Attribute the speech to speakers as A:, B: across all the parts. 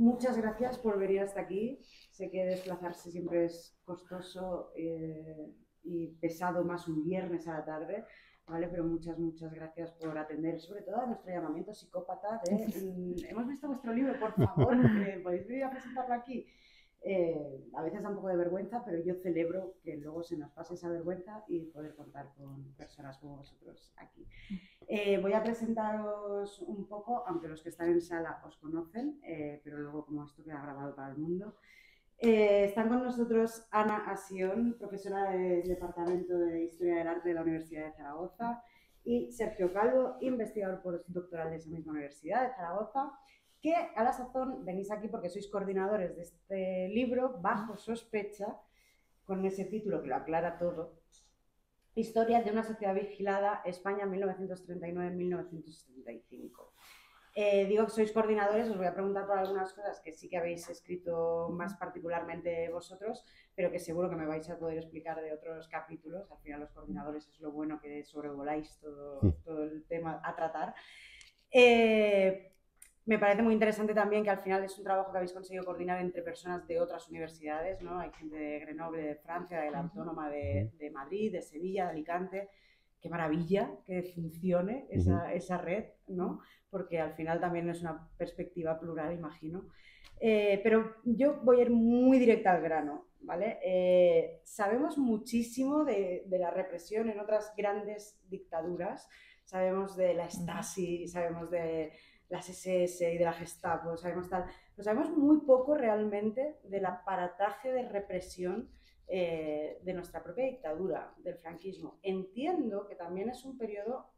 A: muchas gracias por venir hasta aquí. Sé que desplazarse siempre es costoso y pesado más un viernes a la tarde, ¿vale? Pero muchas gracias por atender, sobre todo a nuestro llamamiento psicópata de hemos visto vuestro libro, por favor, ¿podéis venir a presentarlo aquí? A veces da un poco de vergüenza, pero yo celebro que luego se nos pase esa vergüenza y poder contar con personas como vosotros aquí. Voy a presentaros un poco, aunque los que están en sala os conocen, pero luego como esto queda grabado para el mundo. Están con nosotros Ana Asión, profesora del Departamento de Historia del Arte de la Universidad de Zaragoza, y Sergio Calvo, investigador postdoctoral de esa misma Universidad de Zaragoza, que a la sazón venís aquí porque sois coordinadores de este libro, Bajo sospecha, con ese título que lo aclara todo. Historia de una sociedad vigilada, España 1939-1975. Digo que sois coordinadores, os voy a preguntar por algunas cosas que sí que habéis escrito más particularmente vosotros, pero que seguro que me vais a poder explicar de otros capítulos. Al final los coordinadores es lo bueno que sobrevoláis todo el tema a tratar. Me parece muy interesante también que al final es un trabajo que habéis conseguido coordinar entre personas de otras universidades, ¿no? Hay gente de Grenoble, de Francia, de la Autónoma de Madrid, de Sevilla, de Alicante. Qué maravilla que funcione esa red, ¿no? Porque al final también es una perspectiva plural, imagino. Pero yo voy a ir muy directa al grano, ¿vale? Sabemos muchísimo de la represión en otras grandes dictaduras. Sabemos de la Stasi, sabemos de las SS y de la Gestapo, sabemos tal, pero sabemos muy poco realmente del aparataje de represión de nuestra propia dictadura, del franquismo. Entiendo que también es un periodo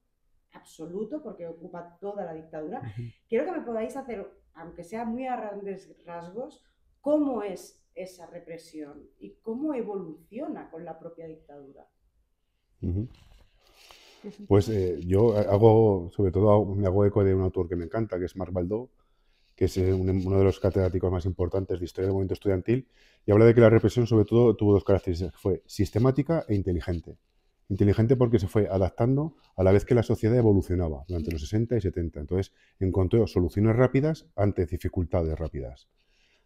A: absoluto porque ocupa toda la dictadura. Quiero que me podáis hacer, aunque sea muy a grandes rasgos, cómo es esa represión y cómo evoluciona con la propia dictadura.
B: Pues yo hago, sobre todo, me hago eco de un autor que me encanta, que es Marc Baldó, que es uno de los catedráticos más importantes de historia del movimiento estudiantil, y habla de que la represión sobre todo tuvo dos características, fue sistemática e inteligente. Inteligente porque se fue adaptando a la vez que la sociedad evolucionaba durante los 60 y 70. Entonces encontró soluciones rápidas ante dificultades rápidas.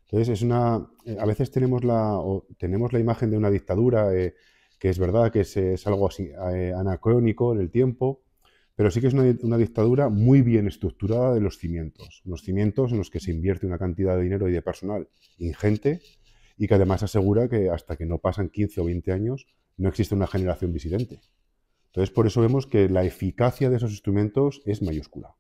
B: Entonces a veces tenemos la imagen de una dictadura que es verdad que es algo así anacrónico en el tiempo, pero sí que es una dictadura muy bien estructurada de los cimientos. Unos cimientos en los que se invierte una cantidad de dinero y de personal ingente y que además asegura que hasta que no pasan 15 o 20 años no existe una generación disidente. Entonces, por eso vemos que la eficacia de esos instrumentos es mayúscula.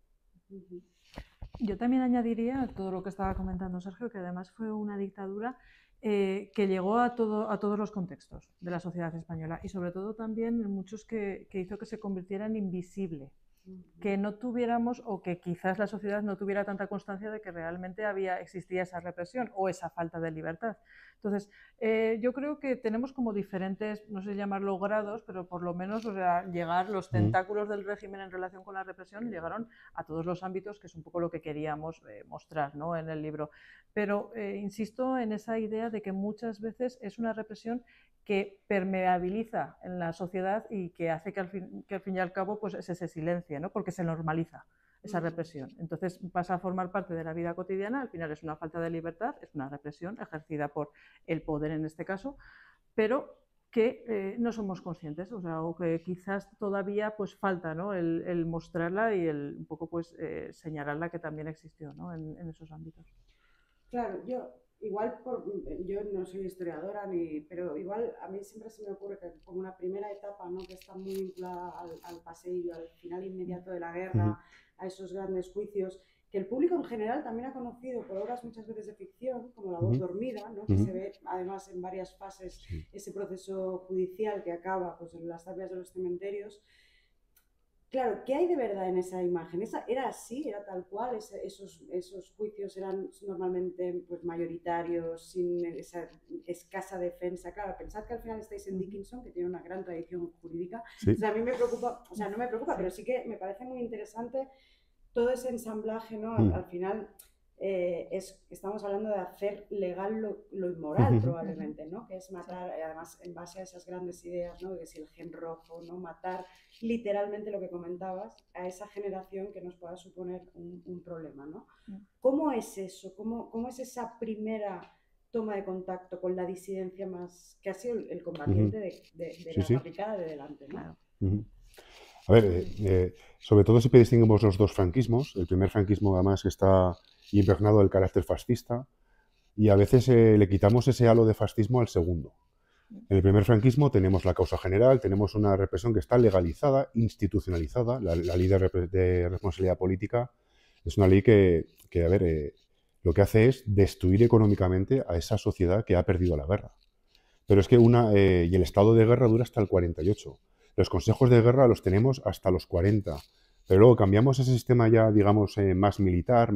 C: Yo también añadiría a todo lo que estaba comentando Sergio, que además fue una dictadura que llegó a todos los contextos de la sociedad española y sobre todo también en muchos que hizo que se convirtiera en invisible, que no tuviéramos o que quizás la sociedad no tuviera tanta constancia de que realmente existía esa represión o esa falta de libertad. Entonces, yo creo que tenemos como diferentes, no sé llamarlo grados, pero por lo menos, o sea, los tentáculos del régimen en relación con la represión llegaron a todos los ámbitos, que es un poco lo que queríamos mostrar, ¿no?, en el libro. Pero insisto en esa idea de que muchas veces es una represión que permeabiliza en la sociedad y que hace que al fin y al cabo pues se silencie, ¿no?, porque se normaliza esa represión. Entonces pasa a formar parte de la vida cotidiana, al final es una falta de libertad, es una represión ejercida por el poder en este caso, pero que no somos conscientes, o sea, o que quizás todavía pues falta, ¿no?, el mostrarla y un poco pues señalarla que también existió, ¿no?, en esos ámbitos.
A: Claro, yo no soy historiadora, pero igual a mí siempre se me ocurre que como una primera etapa, ¿no?, que está muy vinculada al paseillo, al final inmediato de la guerra, a esos grandes juicios, que el público en general también ha conocido por obras muchas veces de ficción, como La voz dormida, ¿no?, que se ve además en varias fases ese proceso judicial que acaba pues, en las tapias de los cementerios. Claro, ¿qué hay de verdad en esa imagen? ¿Era así? ¿Era tal cual? ¿Esos juicios eran normalmente pues, mayoritarios, sin esa escasa defensa? Claro, pensad que al final estáis en Dickinson, que tiene una gran tradición jurídica.
B: Sí.
A: O sea, a mí me preocupa, o sea, no me preocupa, pero sí que me parece muy interesante todo ese ensamblaje, ¿no? Al final, estamos hablando de hacer legal lo inmoral,
B: Ujú.
A: probablemente, ¿no? Que es matar, además, en base a esas grandes ideas, ¿no? De que si el gen rojo, ¿no? Matar literalmente lo que comentabas, a esa generación que nos pueda suponer un problema, ¿no? ¿Cómo es eso? ¿Cómo es esa primera toma de contacto con la disidencia más, que ha sido el
B: Ujú.
A: combatiente de
B: Sí,
A: la
B: sí.
A: barricada de delante, ¿no?
C: Claro.
B: Ujú. A ver, sobre todo si distinguimos los dos franquismos, el primer franquismo además que está impregnado del carácter fascista y a veces le quitamos ese halo de fascismo al segundo. En el primer franquismo tenemos la causa general, tenemos una represión que está legalizada, institucionalizada. La ley de responsabilidad política es una ley que a ver, lo que hace es destruir económicamente a esa sociedad que ha perdido la guerra. Pero es que y el estado de guerra dura hasta el 48. Los consejos de guerra los tenemos hasta los 40. Pero luego cambiamos ese sistema ya, digamos, más militar,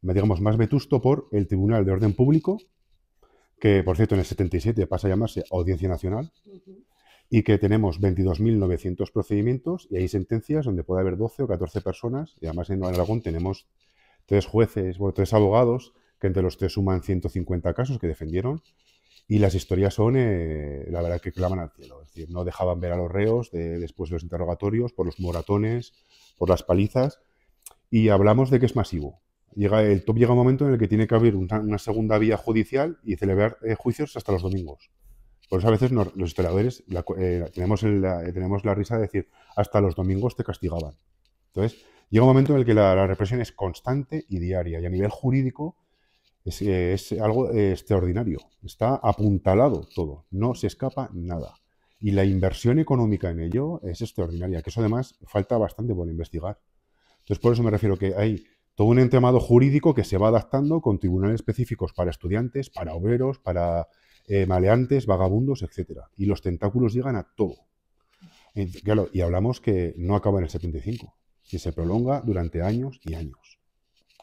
B: digamos, más vetusto por el Tribunal de Orden Público, que por cierto en el 77 pasa a llamarse Audiencia Nacional, y que tenemos 22.900 procedimientos y hay sentencias donde puede haber 12 o 14 personas, y además en Aragón tenemos 3 jueces, bueno, 3 abogados, que entre los 3 suman 150 casos que defendieron, y las historias son, la verdad, que claman al cielo. Es decir, no dejaban ver a los reos después de los interrogatorios, por los moratones, por las palizas, y hablamos de que es masivo. Llega un momento en el que tiene que haber una segunda vía judicial y celebrar juicios hasta los domingos. Por eso a veces los historiadores tenemos la risa de decir, hasta los domingos te castigaban. Entonces, llega un momento en el que la represión es constante y diaria, y a nivel jurídico es algo extraordinario. Está apuntalado todo, no se escapa nada. Y la inversión económica en ello es extraordinaria, que eso además falta bastante por investigar. Entonces, por eso me refiero que hay todo un entramado jurídico que se va adaptando con tribunales específicos para estudiantes, para obreros, para maleantes, vagabundos, etcétera. Y los tentáculos llegan a todo. Claro, y hablamos que no acaba en el 75, que se prolonga durante años y años.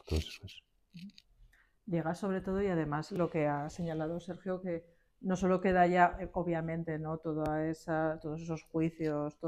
B: Entonces, eso es.
C: Llega sobre todo, y además lo que ha señalado Sergio, que no solo queda ya, obviamente, ¿no? Todos esos juicios,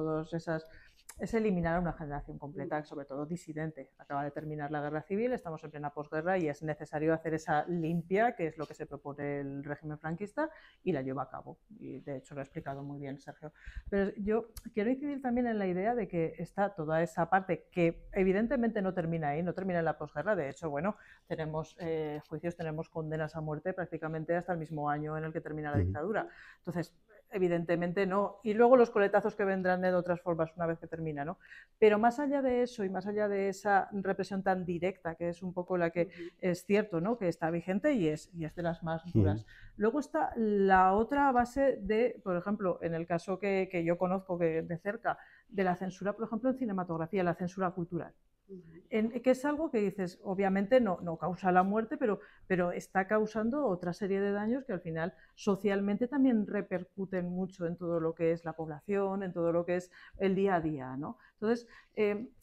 C: es eliminar a una generación completa, sobre todo disidente. Acaba de terminar la guerra civil, estamos en plena posguerra y es necesario hacer esa limpia, que es lo que se propone el régimen franquista, y la lleva a cabo. Y de hecho lo ha explicado muy bien Sergio. Pero yo quiero incidir también en la idea de que está toda esa parte que evidentemente no termina ahí, no termina en la posguerra. De hecho, bueno, tenemos juicios, tenemos condenas a muerte prácticamente hasta el mismo año en el que termina la dictadura. Entonces, evidentemente no. Y luego los coletazos que vendrán de otras formas una vez que termina, ¿no? Pero más allá de eso y más allá de esa represión tan directa, que es un poco la que es cierto, ¿no? Que está vigente y es de las más duras. Luego está la otra base de, por ejemplo, en el caso que yo conozco de cerca, de la censura, por ejemplo, en cinematografía, la censura cultural. Que es algo que dices, obviamente no causa la muerte, pero está causando otra serie de daños que al final socialmente también repercuten mucho en todo lo que es la población, en todo lo que es el día a día, ¿no? Entonces,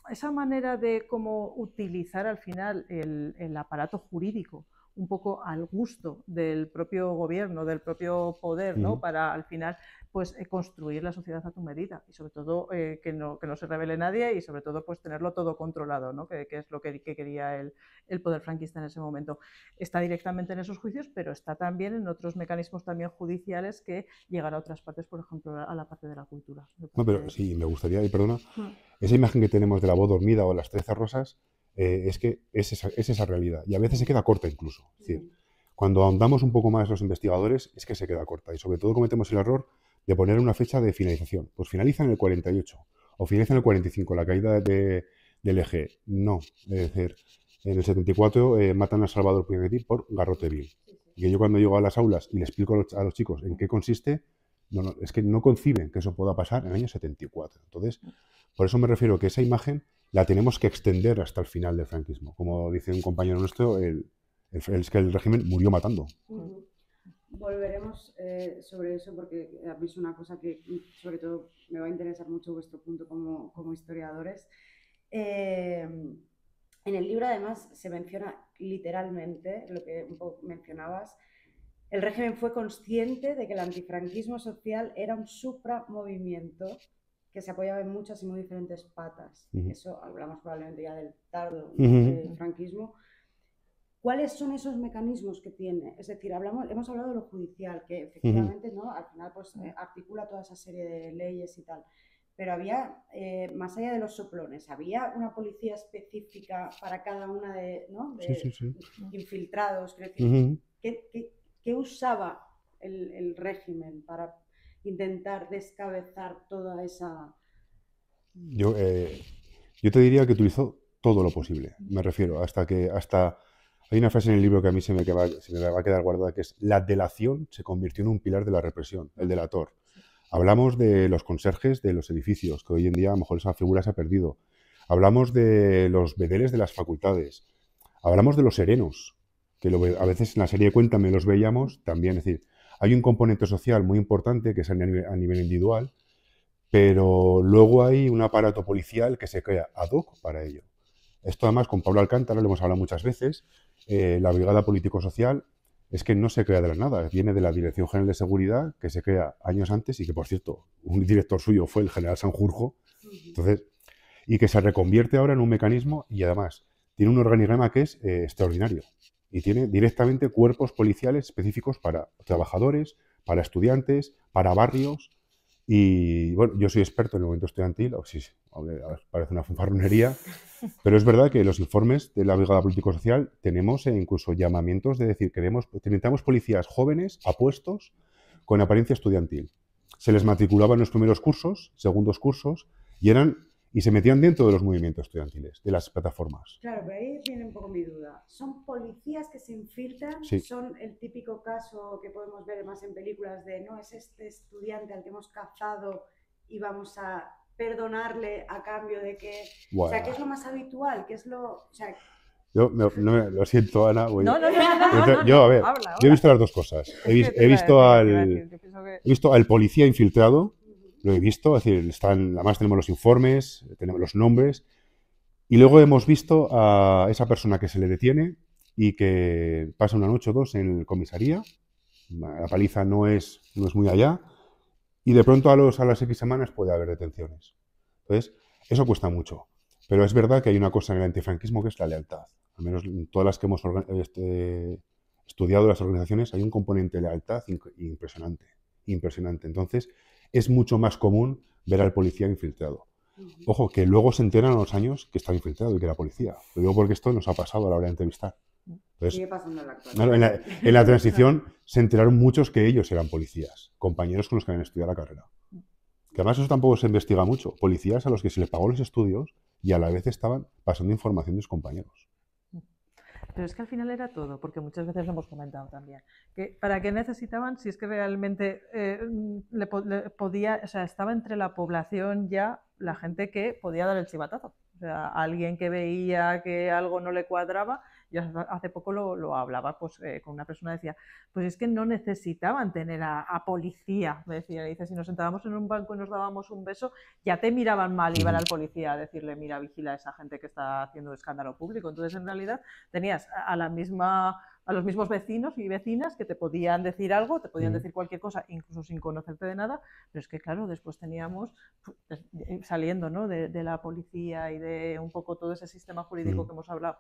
C: esa manera de cómo utilizar al final el aparato jurídico un poco al gusto del propio gobierno, del propio poder, ¿no? Para al final pues construir la sociedad a tu medida y sobre todo que no se revele nadie y sobre todo pues tenerlo todo controlado, ¿no? Que es lo que quería el poder franquista en ese momento. Está directamente en esos juicios, pero está también en otros mecanismos también judiciales que llegan a otras partes, por ejemplo, a la parte de la cultura.
B: No, pero sí, me gustaría, y perdona, esa imagen que tenemos de la voz dormida o las 13 rosas, es que es esa realidad. Y a veces se queda corta incluso. Es decir, cuando ahondamos un poco más los investigadores, es que se queda corta. Y sobre todo cometemos el error de poner una fecha de finalización. Pues finaliza en el 48 o finaliza en el 45, la caída del eje. No, es decir, en el 74 matan a Salvador Puig por garrote vil. Y que yo cuando llego a las aulas y le explico a los chicos en qué consiste, es que no conciben que eso pueda pasar en el año 74. Entonces, por eso me refiero que esa imagen la tenemos que extender hasta el final del franquismo. Como dice un compañero nuestro, es que el régimen murió matando.
A: Volveremos sobre eso porque a mí es una cosa que sobre todo me va a interesar mucho vuestro punto como historiadores. En el libro además se menciona literalmente lo que un poco mencionabas. El régimen fue consciente de que el antifranquismo social era un supramovimiento que se apoyaba en muchas y muy diferentes patas. Eso hablamos probablemente ya del tardo del franquismo. ¿Cuáles son esos mecanismos que tiene? Es decir, hemos hablado de lo judicial, que efectivamente, ¿no? Al final pues, articula toda esa serie de leyes y tal. Pero había, más allá de los soplones, había una policía específica para cada una de, ¿no?
B: Sí.
A: Infiltrados. Quiero decir, ¿qué usaba el régimen para intentar descabezar toda esa...?
B: Yo te diría que utilizó todo lo posible. Me refiero, hay una frase en el libro que a mí se me va a quedar guardada, que es: la delación se convirtió en un pilar de la represión, el delator. Hablamos de los conserjes de los edificios, que hoy en día a lo mejor esa figura se ha perdido. Hablamos de los bedeles de las facultades. Hablamos de los serenos, que a veces en la serie Cuéntame los veíamos también. Es decir, hay un componente social muy importante que es a nivel individual, pero luego hay un aparato policial que se crea ad hoc para ello. Esto además con Pablo Alcántara lo hemos hablado muchas veces. La Brigada Político-Social es que no se crea de la nada, viene de la Dirección General de Seguridad, que se crea años antes y que, por cierto, un director suyo fue el general Sanjurjo, entonces, y que se reconvierte ahora en un mecanismo y además tiene un organigrama que es extraordinario y tiene directamente cuerpos policiales específicos para trabajadores, para estudiantes, para barrios. Y bueno, yo soy experto en el movimiento estudiantil, sí, parece una fanfarronería, pero es verdad que los informes de la Brigada Político-Social tenemos incluso llamamientos de decir que necesitamos policías jóvenes, apuestos, con apariencia estudiantil. Se les matriculaba en los primeros cursos, segundos cursos, y se metían dentro de los movimientos estudiantiles, de las plataformas.
A: Claro, pero ahí viene un poco mi duda. ¿Son policías que se infiltran?
B: Sí.
A: ¿Son el típico caso que podemos ver más en películas de no es este estudiante al que hemos cazado y vamos a perdonarle a cambio de que...
B: Bueno.
A: O sea, ¿qué es lo más habitual? ¿Qué es lo...? O sea,
B: lo siento, Ana.
C: Yo,
B: a ver,
C: habla.
B: Yo he visto las dos cosas. He visto al policía infiltrado. Lo he visto, es decir, además tenemos los informes, tenemos los nombres, y luego hemos visto a esa persona que se le detiene y que pasa una noche o dos en comisaría, la paliza no es muy allá, y de pronto a las X semanas puede haber detenciones. Entonces, eso cuesta mucho, pero es verdad que hay una cosa en el antifranquismo que es la lealtad. Al menos en todas las que hemos estudiado las organizaciones hay un componente de lealtad impresionante. Entonces, es mucho más común ver al policía infiltrado. Ojo, que luego se enteran a los años que está infiltrado y que era policía. Lo digo porque esto nos ha pasado a la hora de entrevistar. Entonces,
A: sigue pasando en la actualidad.
B: En la transición se enteraron muchos que ellos eran policías, compañeros con los que habían estudiado la carrera. Que además eso tampoco se investiga mucho. Policías a los que se les pagó los estudios y a la vez estaban pasando información de sus compañeros.
C: Pero es que al final era todo, porque muchas veces lo hemos comentado también. ¿Para qué necesitaban si es que realmente estaba entre la población ya la gente que podía dar el chivatazo? O sea, alguien que veía que algo no le cuadraba. Yo hace poco lo hablaba pues, con una persona, decía, pues es que no necesitaban tener a policía. Me decía, dice, si nos sentábamos en un banco y nos dábamos un beso, ya te miraban mal y iban al policía a decirle, mira, vigila a esa gente que está haciendo escándalo público. Entonces, en realidad, tenías a los mismos vecinos y vecinas que te podían decir algo, te podían decir cualquier cosa, incluso sin conocerte de nada, pero es que, claro, después teníamos, saliendo, ¿no?, de la policía y de un poco todo ese sistema jurídico que hemos hablado,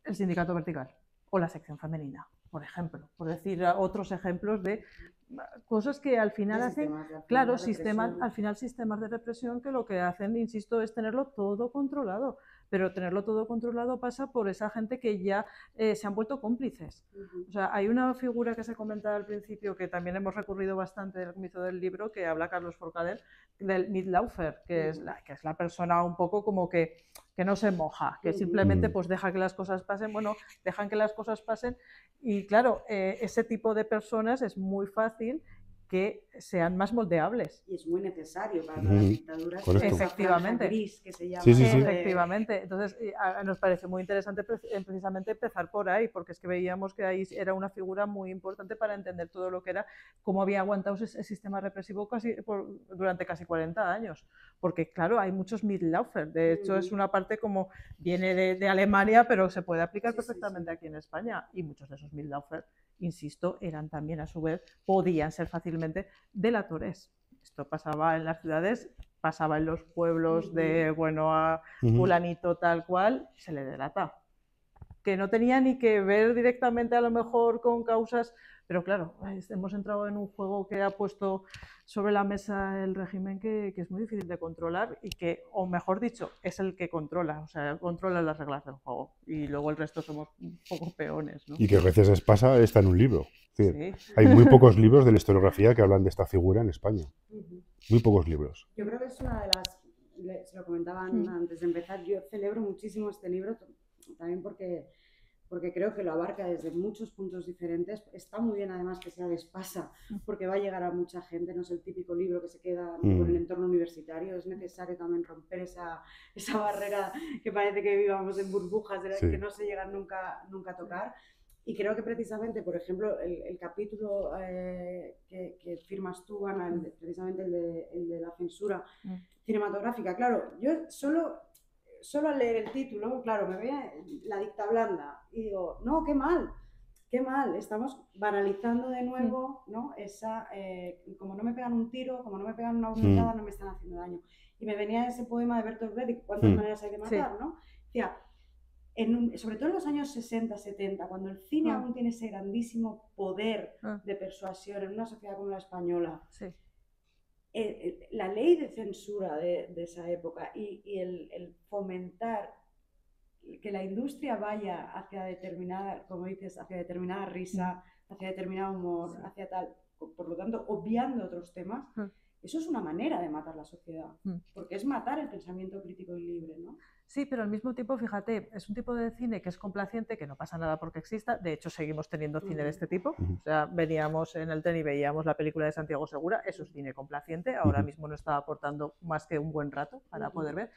C: el sindicato vertical o la sección femenina, por ejemplo, por decir otros ejemplos de cosas que al final hacen, claro, al final sistemas de represión que lo que hacen, insisto, es tenerlo todo controlado, pero tenerlo todo controlado pasa por esa gente que ya se han vuelto cómplices. O sea, hay una figura que se comentaba al principio que también hemos recurrido bastante del comienzo del libro, que habla Carlos Forcadell, del Mitlaufer, que es la persona un poco como que no se moja, que simplemente pues deja que las cosas pasen, bueno, dejan que las cosas pasen y claro, ese tipo de personas es muy fácil que sean más moldeables.
A: Y es muy necesario para las dictaduras.
C: Efectivamente.
A: Gris que se llama.
B: Sí.
C: Efectivamente. Entonces, nos parece muy interesante precisamente empezar por ahí, porque es que veíamos que ahí era una figura muy importante para entender todo lo que era, cómo había aguantado ese sistema represivo durante casi 40 años. Porque, claro, hay muchos Mitlaufer. De hecho, es una parte como viene de Alemania, pero se puede aplicar perfectamente aquí en España. Y muchos de esos Mitlaufer, insisto, eran también a su vez, podían ser fácilmente delatores. Esto pasaba en las ciudades, pasaba en los pueblos de, bueno, a fulanito tal cual, se le delata. que no tenía ni que ver directamente a lo mejor con causas, pero claro, hemos entrado en un juego que ha puesto sobre la mesa el régimen que es muy difícil de controlar y que, o mejor dicho, es el que controla, o sea, controla las reglas del juego y luego el resto somos un poco peones, ¿no?
B: Y que a veces pasa está en un libro. Es decir,
C: Sí.
B: hay muy pocos libros de la historiografía que hablan de esta figura en España. Muy pocos libros.
A: Yo creo que es una de las, se lo comentaban antes de empezar, yo celebro muchísimo este libro, también porque creo que lo abarca desde muchos puntos diferentes. Está muy bien además que sea de Espasa, porque va a llegar a mucha gente, no es el típico libro que se queda con el entorno universitario, es necesario también romper esa barrera que parece que vivamos en burbujas de las que no se llegan nunca a tocar. Y creo que precisamente, por ejemplo, el capítulo que firmas tú, Ana, precisamente el de la censura cinematográfica, claro, yo solo al leer el título, claro, me ve la dictablanda y digo, no, qué mal, estamos banalizando de nuevo, ¿no? Como no me pegan un tiro, como no me pegan una bofetada, no me están haciendo daño. Y me venía ese poema de Bertolt Brecht, ¿Cuántas maneras hay de matar?, ¿no? Decía, sobre todo en los años 60, 70, cuando el cine aún tiene ese grandísimo poder de persuasión en una sociedad como la española, la ley de censura de esa época y el fomentar que la industria vaya hacia determinada, como dices, hacia determinada risa, hacia determinado humor, hacia tal, por lo tanto, obviando otros temas, eso es una manera de matar la sociedad, porque es matar el pensamiento crítico y libre, ¿no?
C: Sí, pero al mismo tiempo, fíjate, es un tipo de cine que es complaciente, que no pasa nada porque exista. De hecho, seguimos teniendo cine de este tipo. O sea, veníamos en el tren y veíamos la película de Santiago Segura. Eso es cine complaciente. Ahora mismo no está aportando más que un buen rato para poder ver.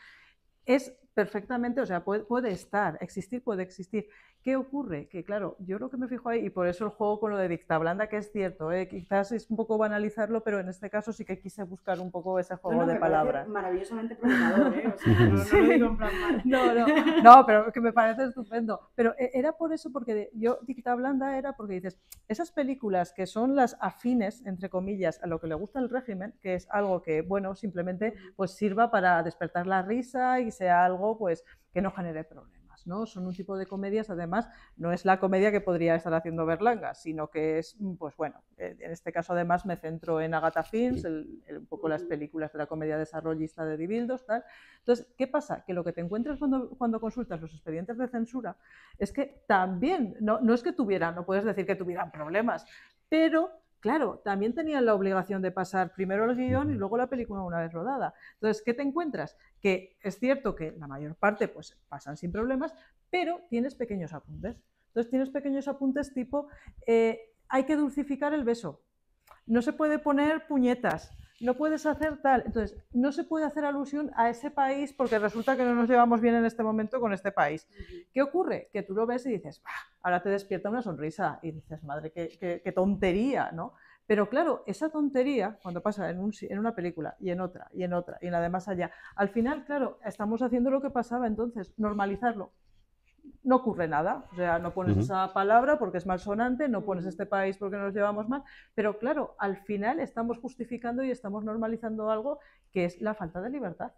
C: Es perfectamente, o sea, puede estar, existir puede existir. ¿Qué ocurre? Que claro, yo lo que me fijo ahí, y por eso el juego con lo de dictablanda, que es cierto, quizás es un poco banalizarlo, pero en este caso sí que quise buscar un poco ese juego de palabras.
A: Maravillosamente provocador, ¿eh? O sea, no lo digo en plan mal.
C: No, pero que me parece estupendo. Pero era por eso, porque yo dictablanda era porque dices, esas películas que son las afines, entre comillas, a lo que le gusta el régimen, que es algo que, bueno, simplemente pues sirva para despertar la risa y sea algo pues que no genere problemas, ¿no? Son un tipo de comedias, además, no es la comedia que podría estar haciendo Berlanga, sino que es, pues bueno, en este caso además me centro en Agatha Films, un poco las películas de la comedia desarrollista de Dibildos, tal. Entonces, ¿qué pasa? Que lo que te encuentras cuando consultas los expedientes de censura es que también, no es que tuvieran, no puedes decir que tuvieran problemas, pero claro, también tenían la obligación de pasar primero el guión y luego la película una vez rodada. Entonces, ¿qué te encuentras? Que es cierto que la mayor parte pues, pasan sin problemas, pero tienes pequeños apuntes. Entonces, tienes pequeños apuntes tipo, hay que dulcificar el beso, no se puede poner puñetas, no puedes hacer tal. Entonces, no se puede hacer alusión a ese país porque resulta que no nos llevamos bien en este momento con este país. ¿Qué ocurre? Que tú lo ves y dices, ahora te despierta una sonrisa y dices, madre, qué tontería, ¿no? Pero claro, esa tontería, cuando pasa en una película y en otra, y en otra, y en la de más allá, al final, claro, estamos haciendo lo que pasaba entonces, normalizarlo. No ocurre nada, o sea, no pones esa palabra porque es malsonante, no pones este país porque nos llevamos mal, pero claro, al final estamos justificando y estamos normalizando algo que es la falta de libertad.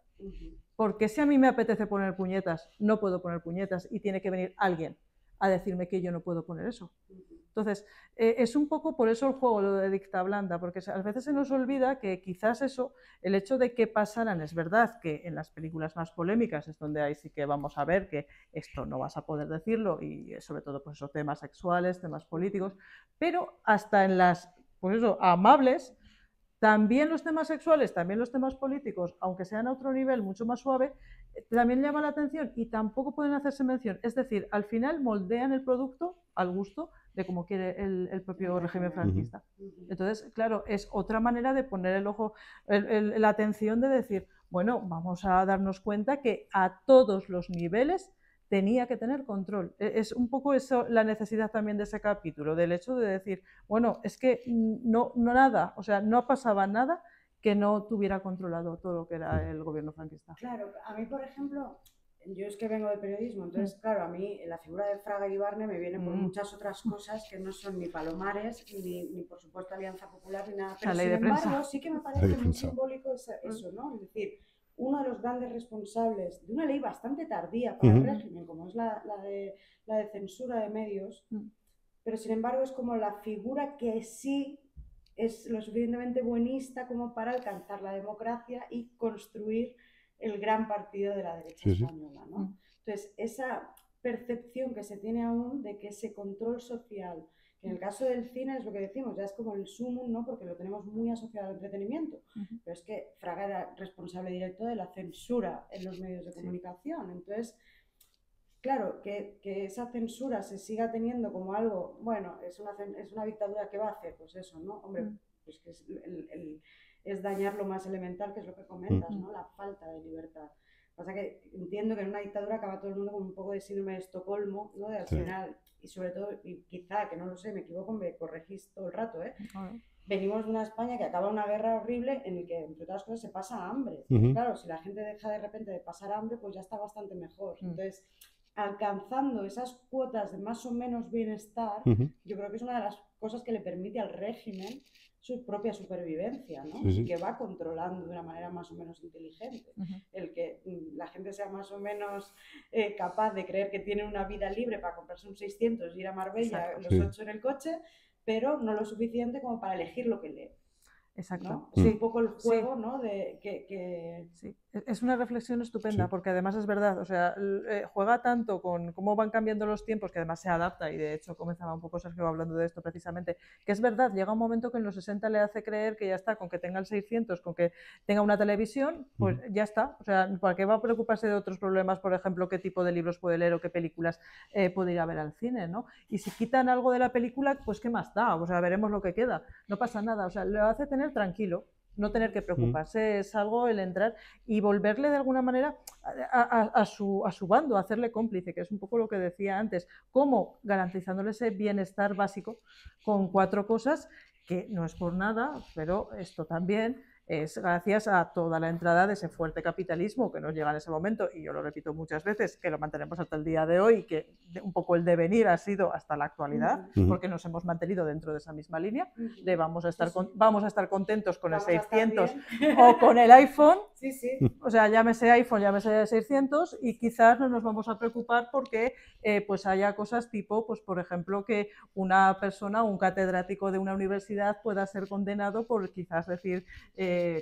C: Porque si a mí me apetece poner puñetas, no puedo poner puñetas y tiene que venir alguien a decirme que yo no puedo poner eso. Entonces, es un poco por eso el juego, lo de dictablanda, porque a veces se nos olvida que quizás eso, el hecho de que pasaran, es verdad que en las películas más polémicas es donde ahí sí que vamos a ver que esto no vas a poder decirlo y sobre todo pues esos temas sexuales, temas políticos, pero hasta en las, pues eso, amables, también los temas sexuales, también los temas políticos, aunque sean a otro nivel mucho más suave, también llama la atención y tampoco pueden hacerse mención. Es decir, al final moldean el producto al gusto de cómo quiere el propio régimen franquista. Entonces, claro, es otra manera de poner el ojo, la atención de decir, bueno, vamos a darnos cuenta que a todos los niveles tenía que tener control. Es un poco eso la necesidad también de ese capítulo, del hecho de decir, bueno, es que no nada, o sea, no pasaba nada que no tuviera controlado todo lo que era el gobierno franquista.
A: Claro, a mí, por ejemplo, yo es que vengo de periodismo, entonces, claro, a mí la figura de Fraga Iribarne me viene por muchas otras cosas que no son ni Palomares, ni por supuesto Alianza Popular, ni nada, pero sin embargo sí que me parece muy simbólico eso, ¿no? Es decir, uno de los grandes responsables de una ley bastante tardía para el régimen, como es la de censura de medios, pero sin embargo es como la figura que sí es lo suficientemente buenista como para alcanzar la democracia y construir el gran partido de la derecha española, ¿no? Entonces, esa percepción que se tiene aún de que ese control social, que en el caso del cine es lo que decimos, ya es como el sumum, ¿no? Porque lo tenemos muy asociado al entretenimiento, pero es que Fraga era responsable directo de la censura en los medios de comunicación. Entonces, claro, que esa censura se siga teniendo como algo, bueno, es una dictadura, ¿qué va a hacer? Pues eso, ¿no? Hombre, pues que es dañar lo más elemental, que es lo que comentas, ¿no? La falta de libertad. Pasa que entiendo que en una dictadura acaba todo el mundo con un poco de síndrome de Estocolmo, ¿no? De al final, y sobre todo, y quizá, que no lo sé, me equivoco, me corregís todo el rato, ¿eh? Venimos de una España que acaba una guerra horrible en la que, entre otras cosas, se pasa hambre. Claro, si la gente deja de repente de pasar hambre, pues ya está bastante mejor. Entonces, alcanzando esas cuotas de más o menos bienestar, yo creo que es una de las cosas que le permite al régimen su propia supervivencia, ¿no? Que va controlando de una manera más o menos inteligente. El que la gente sea más o menos capaz de creer que tiene una vida libre para comprarse un 600 y ir a Marbella, los 8 en el coche, pero no lo suficiente como para elegir lo que lee.
C: Exacto.
A: ¿No? Es un poco el juego, ¿no?
C: Sí, es una reflexión estupenda, porque además es verdad, o sea, juega tanto con cómo van cambiando los tiempos, que además se adapta, y de hecho comenzaba un poco Sergio hablando de esto precisamente, que es verdad, llega un momento que en los 60 le hace creer que ya está, con que tenga el 600, con que tenga una televisión, pues ya está, o sea, ¿para qué va a preocuparse de otros problemas, por ejemplo, qué tipo de libros puede leer o qué películas puede ir a ver al cine, ¿no? Y si quitan algo de la película, pues qué más da, o sea, veremos lo que queda, no pasa nada, o sea, lo hace tener tranquilo, no tener que preocuparse, es algo el entrar y volverle de alguna manera a su bando, hacerle cómplice, que es un poco lo que decía antes, como garantizándole ese bienestar básico con 4 cosas que no es por nada, pero esto también es gracias a toda la entrada de ese fuerte capitalismo que nos llega en ese momento, y yo lo repito muchas veces, que lo mantenemos hasta el día de hoy, y que un poco el devenir ha sido hasta la actualidad, porque nos hemos mantenido dentro de esa misma línea, de vamos a estar contentos con el 600 o con el iPhone, o sea, llámese iPhone, llámese 600, y quizás no nos vamos a preocupar porque pues haya cosas tipo, pues por ejemplo, que una persona, un catedrático de una universidad pueda ser condenado por quizás decir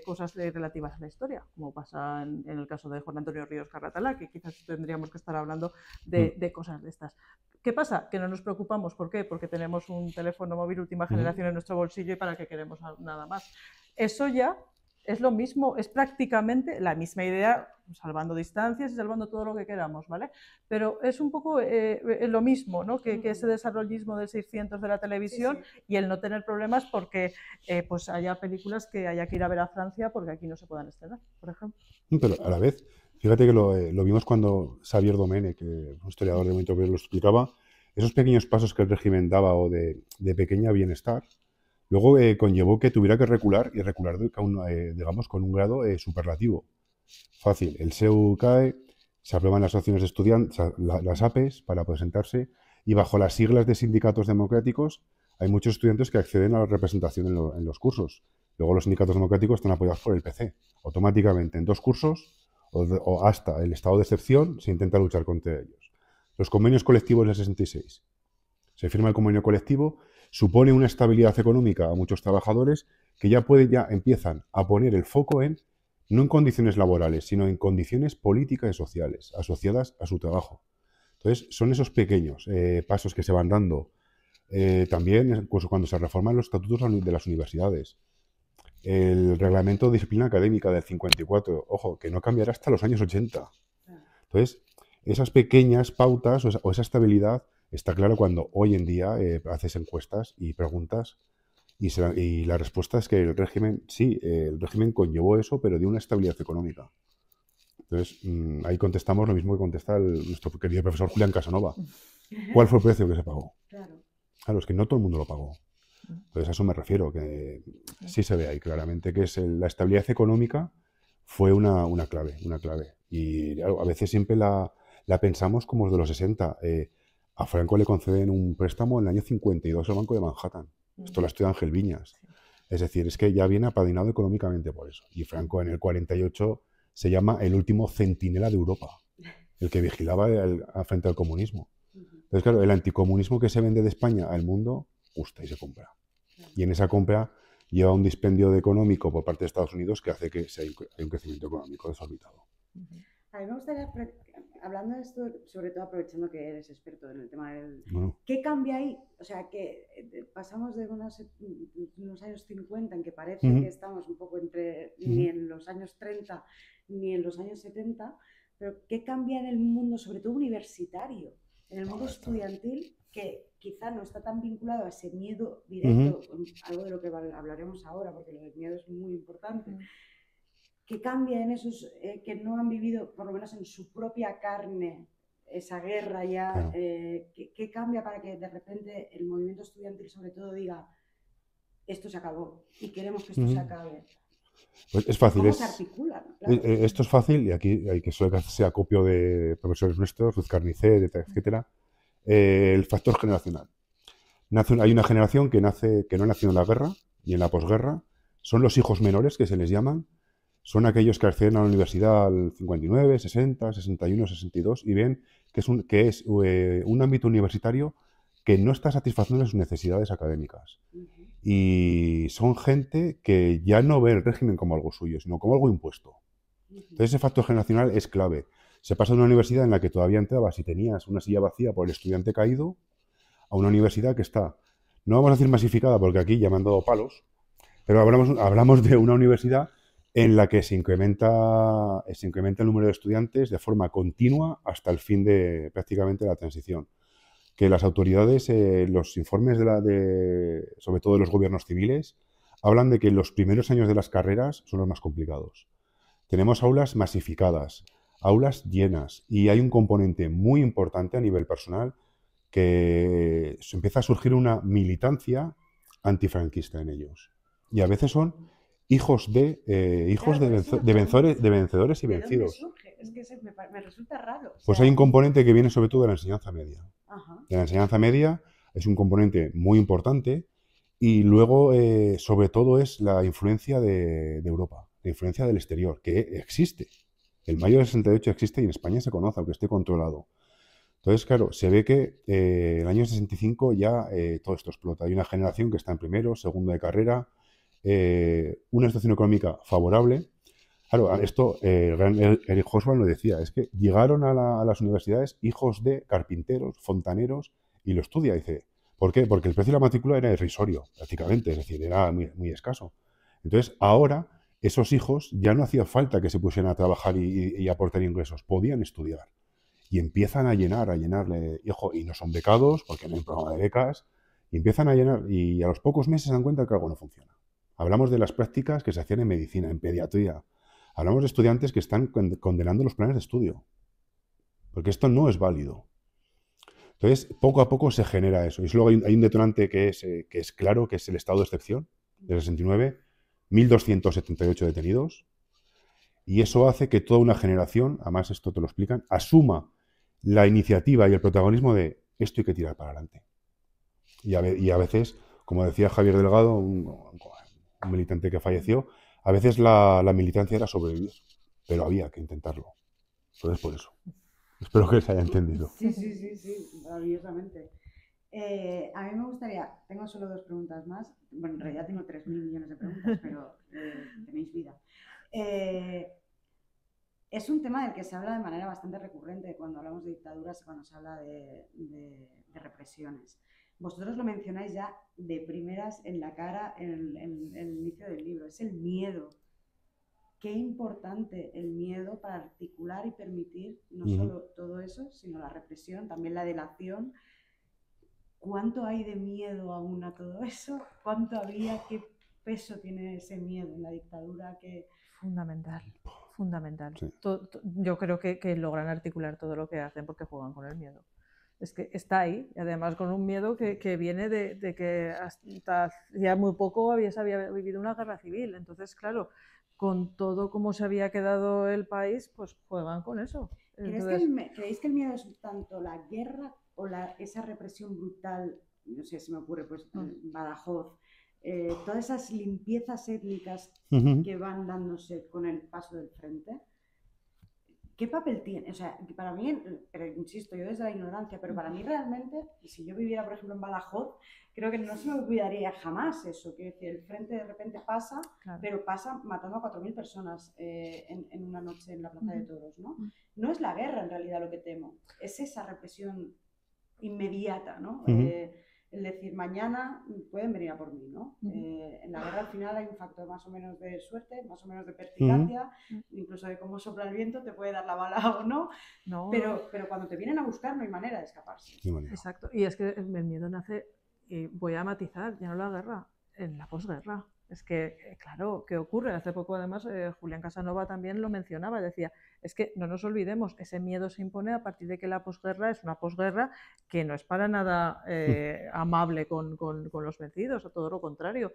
C: cosas relativas a la historia, como pasa en el caso de Juan Antonio Ríos Carratalá, que quizás tendríamos que estar hablando de cosas de estas. ¿Qué pasa? Que no nos preocupamos. ¿Por qué? Porque tenemos un teléfono móvil última generación en nuestro bolsillo, y para qué queremos nada más. Eso ya es lo mismo, es prácticamente la misma idea, salvando distancias y salvando todo lo que queramos, ¿vale? Pero es un poco lo mismo, ¿no? Que ese desarrollismo del 600 de la televisión, y el no tener problemas porque pues haya películas que haya que ir a ver a Francia porque aquí no se puedan estrenar, por ejemplo.
B: Pero a la vez, fíjate que lo vimos cuando Xavier Domènech, que un historiador de momento que lo explicaba, esos pequeños pasos que el régimen daba o de pequeña bienestar, luego conllevó que tuviera que recular, y recular digamos con un grado superlativo. Fácil, el SEU cae, se aprueban las opciones de estudiantes, las APEs para presentarse, y bajo las siglas de sindicatos democráticos hay muchos estudiantes que acceden a la representación en los cursos. Luego los sindicatos democráticos están apoyados por el PC. Automáticamente en 2 cursos o hasta el estado de excepción se intenta luchar contra ellos. Los convenios colectivos del 66. Se firma el convenio colectivo, supone una estabilidad económica a muchos trabajadores que ya empiezan a poner el foco no en condiciones laborales, sino en condiciones políticas y sociales asociadas a su trabajo. Entonces, son esos pequeños pasos que se van dando. También, incluso cuando se reforman los estatutos de las universidades, el reglamento de disciplina académica del 54, ojo, que no cambiará hasta los años 80. Entonces, esas pequeñas pautas o esa estabilidad está claro cuando hoy en día haces encuestas y preguntas, y la respuesta es que el régimen conllevó eso, pero dio una estabilidad económica. Entonces, ahí contestamos lo mismo que contesta nuestro querido profesor Julián Casanova. ¿Cuál fue el precio que se pagó? Claro, es que no todo el mundo lo pagó. Entonces a eso me refiero, que sí se ve ahí claramente que la estabilidad económica fue una clave. Y claro, a veces siempre la pensamos como los de los 60. A Franco le conceden un préstamo en el año 52 al Banco de Manhattan. Esto lo estudia Ángel Viñas. Es decir, es que ya viene apadrinado económicamente por eso. Y Franco en el 48 se llama el último centinela de Europa, el que vigilaba frente al comunismo. Entonces, claro, el anticomunismo que se vende de España al mundo gusta y se compra. Y en esa compra lleva un dispendio económico por parte de Estados Unidos que hace que haya un crecimiento económico desorbitado.
A: A mí me gustaría, hablando de esto, sobre todo aprovechando que eres experto en el tema del...
B: Bueno.
A: ¿Qué cambia ahí? O sea, que pasamos de unos años 50 en que parece que estamos un poco entre ni en los años 30 ni en los años 70, pero ¿qué cambia en el mundo, sobre todo universitario, en el mundo estudiantil, que quizá no está tan vinculado a ese miedo directo, algo de lo que hablaremos ahora, porque el miedo es muy importante? ¿Qué cambia en esos que no han vivido, por lo menos en su propia carne, esa guerra ya?
B: Claro.
A: ¿Qué cambia para que de repente el movimiento estudiantil, sobre todo, diga esto se acabó y queremos que esto se acabe?
B: Pues es fácil.
A: ¿Cómo se articulan? Claro.
B: Esto es fácil, y aquí hay que hacerse acopio de profesores nuestros, Luz Carnicer, etcétera. El factor generacional. Hay una generación que no ha nacido en la guerra y en la posguerra. Son los hijos menores, que se les llaman. Son aquellos que acceden a la universidad al 59, 60, 61, 62 y ven que es un ámbito universitario que no está satisfaciendo sus necesidades académicas. Y son gente que ya no ve el régimen como algo suyo, sino como algo impuesto. Entonces ese factor generacional es clave. Se pasa de una universidad en la que todavía entrabas y tenías una silla vacía por el estudiante caído a una universidad que está, no vamos a decir masificada porque aquí ya me han dado palos, pero hablamos de una universidad en la que se incrementa el número de estudiantes de forma continua hasta el fin de prácticamente la transición. Que las autoridades, los informes sobre todo de los gobiernos civiles, hablan de que los primeros años de las carreras son los más complicados. Tenemos aulas masificadas, aulas llenas, y hay un componente muy importante a nivel personal que empieza a surgir una militancia antifranquista en ellos. Y a veces son hijos de vencedores y vencidos.
A: ¿De dónde surge? Es que me resulta raro.
B: Pues hay un componente que viene sobre todo de la enseñanza media. De la enseñanza media es un componente muy importante, y luego sobre todo es la influencia de Europa, la influencia del exterior, que existe. El mayo del 68 existe y en España se conoce, aunque esté controlado. Entonces, claro, se ve que el año 65 ya todo esto explota. Hay una generación que está en primero, segundo de carrera, una situación económica favorable. Claro, esto Eric Hobsbawm lo decía, es que llegaron a las universidades hijos de carpinteros, fontaneros, y lo estudia. Dice, ¿por qué? Porque el precio de la matrícula era irrisorio, prácticamente, es decir, era muy, muy escaso. Entonces, ahora esos hijos ya no hacía falta que se pusieran a trabajar y aportar ingresos, podían estudiar. Y empiezan a llenarle, y no son becados, porque no hay un programa de becas, y empiezan a llenar, y a los pocos meses se dan cuenta que algo no funciona. Hablamos de las prácticas que se hacían en medicina, en pediatría. Hablamos de estudiantes que están condenando los planes de estudio, porque esto no es válido. Entonces, poco a poco se genera eso. Y luego hay un detonante que es claro, que es el estado de excepción del 69, 1.278 detenidos, y eso hace que toda una generación, además esto te lo explican, asuma la iniciativa y el protagonismo de esto hay que tirar para adelante. Y a veces, como decía Javier Delgado, un militante que falleció, a veces la militancia era sobrevivir, pero había que intentarlo. Entonces, por eso. Espero que se haya entendido.
A: Sí, maravillosamente. A mí me gustaría, tengo solo 2 preguntas más, bueno, en realidad tengo 3.000 millones de preguntas, pero tenéis vida. Es un tema del que se habla de manera bastante recurrente cuando hablamos de dictaduras y cuando se habla de represiones. Vosotros lo mencionáis ya de primeras en la cara en el inicio del libro, es el miedo. Qué importante el miedo para articular y permitir no solo todo eso, sino la represión, también la delación. ¿Cuánto hay de miedo aún a todo eso? ¿Cuánto había? ¿Qué peso tiene ese miedo en la dictadura?
C: Fundamental.
B: Sí.
C: Yo creo que logran articular todo lo que hacen porque juegan con el miedo. Es que está ahí, y además con un miedo que viene de que hasta ya muy poco se había vivido una guerra civil. Entonces, claro, con todo como se había quedado el país, pues juegan con eso.
A: ¿Creéis que el miedo es tanto la guerra o esa represión brutal? No sé, se me ocurre, pues, Badajoz, todas esas limpiezas étnicas que van dándose con el paso del frente. ¿qué papel tiene? O sea, para mí, pero insisto, yo desde la ignorancia, pero para mí realmente, si yo viviera, por ejemplo, en Badajoz, creo que no se me olvidaría jamás eso. Quiero decir, el frente de repente pasa,
C: Claro.
A: pero pasa matando a 4.000 personas en una noche en la Plaza de Toros, ¿no? No es la guerra en realidad lo que temo, es esa represión inmediata, ¿no? El decir, mañana pueden venir a por mí, ¿no? En la guerra al final hay un factor más o menos de suerte, más o menos de perspicacia, incluso de cómo sopla el viento, te puede dar la bala o no, pero cuando te vienen a buscar no hay manera de escaparse.
C: Exacto, y es que el miedo nace, y voy a matizar, ya no la guerra, en la posguerra. Es que, claro, ¿qué ocurre? Hace poco, además, Julián Casanova también lo mencionaba, decía, es que no nos olvidemos, ese miedo se impone a partir de que la posguerra es una posguerra que no es para nada amable con los vencidos, o todo lo contrario,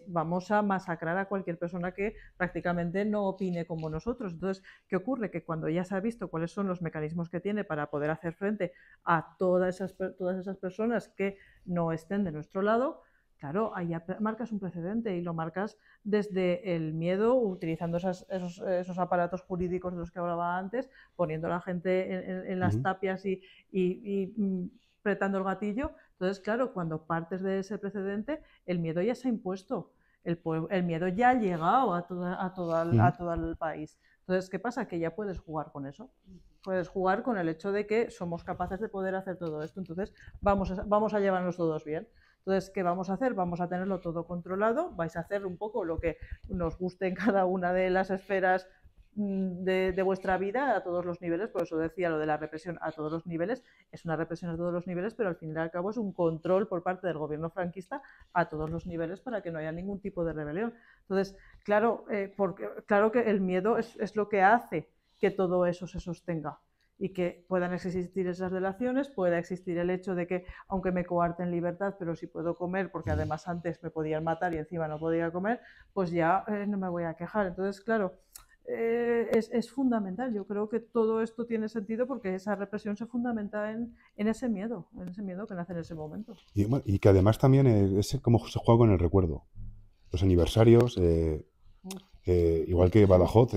C: vamos a masacrar a cualquier persona que prácticamente no opine como nosotros. Entonces, ¿qué ocurre? Que cuando ya se ha visto cuáles son los mecanismos que tiene para poder hacer frente a todas esas personas que no estén de nuestro lado, claro, ahí ya marcas un precedente y lo marcas desde el miedo, utilizando esos aparatos jurídicos de los que hablaba antes, poniendo a la gente en las tapias y apretando el gatillo. Entonces, claro, cuando partes de ese precedente, el miedo ya se ha impuesto, el miedo ya ha llegado a todo el país. Entonces, ¿qué pasa? Que ya puedes jugar con eso. Puedes jugar con el hecho de que somos capaces de poder hacer todo esto. Entonces, vamos a llevarnos todos bien. Entonces, ¿qué vamos a hacer? Vamos a tenerlo todo controlado, vais a hacer un poco lo que nos guste en cada una de las esferas de vuestra vida a todos los niveles. Por eso decía lo de la represión a todos los niveles. Es una represión a todos los niveles, pero al fin y al cabo es un control por parte del gobierno franquista a todos los niveles para que no haya ningún tipo de rebelión. Entonces, claro, claro que el miedo es lo que hace que todo eso se sostenga y que puedan existir esas relaciones, pueda existir el hecho de que, aunque me coarten libertad, pero si puedo comer, porque además antes me podían matar y encima no podía comer, pues ya no me voy a quejar. Entonces, claro, es fundamental. Yo creo que todo esto tiene sentido porque esa represión se fundamenta en ese miedo que nace en ese momento.
B: Y que además también es como se juega con el recuerdo. Los aniversarios, igual que Badajoz,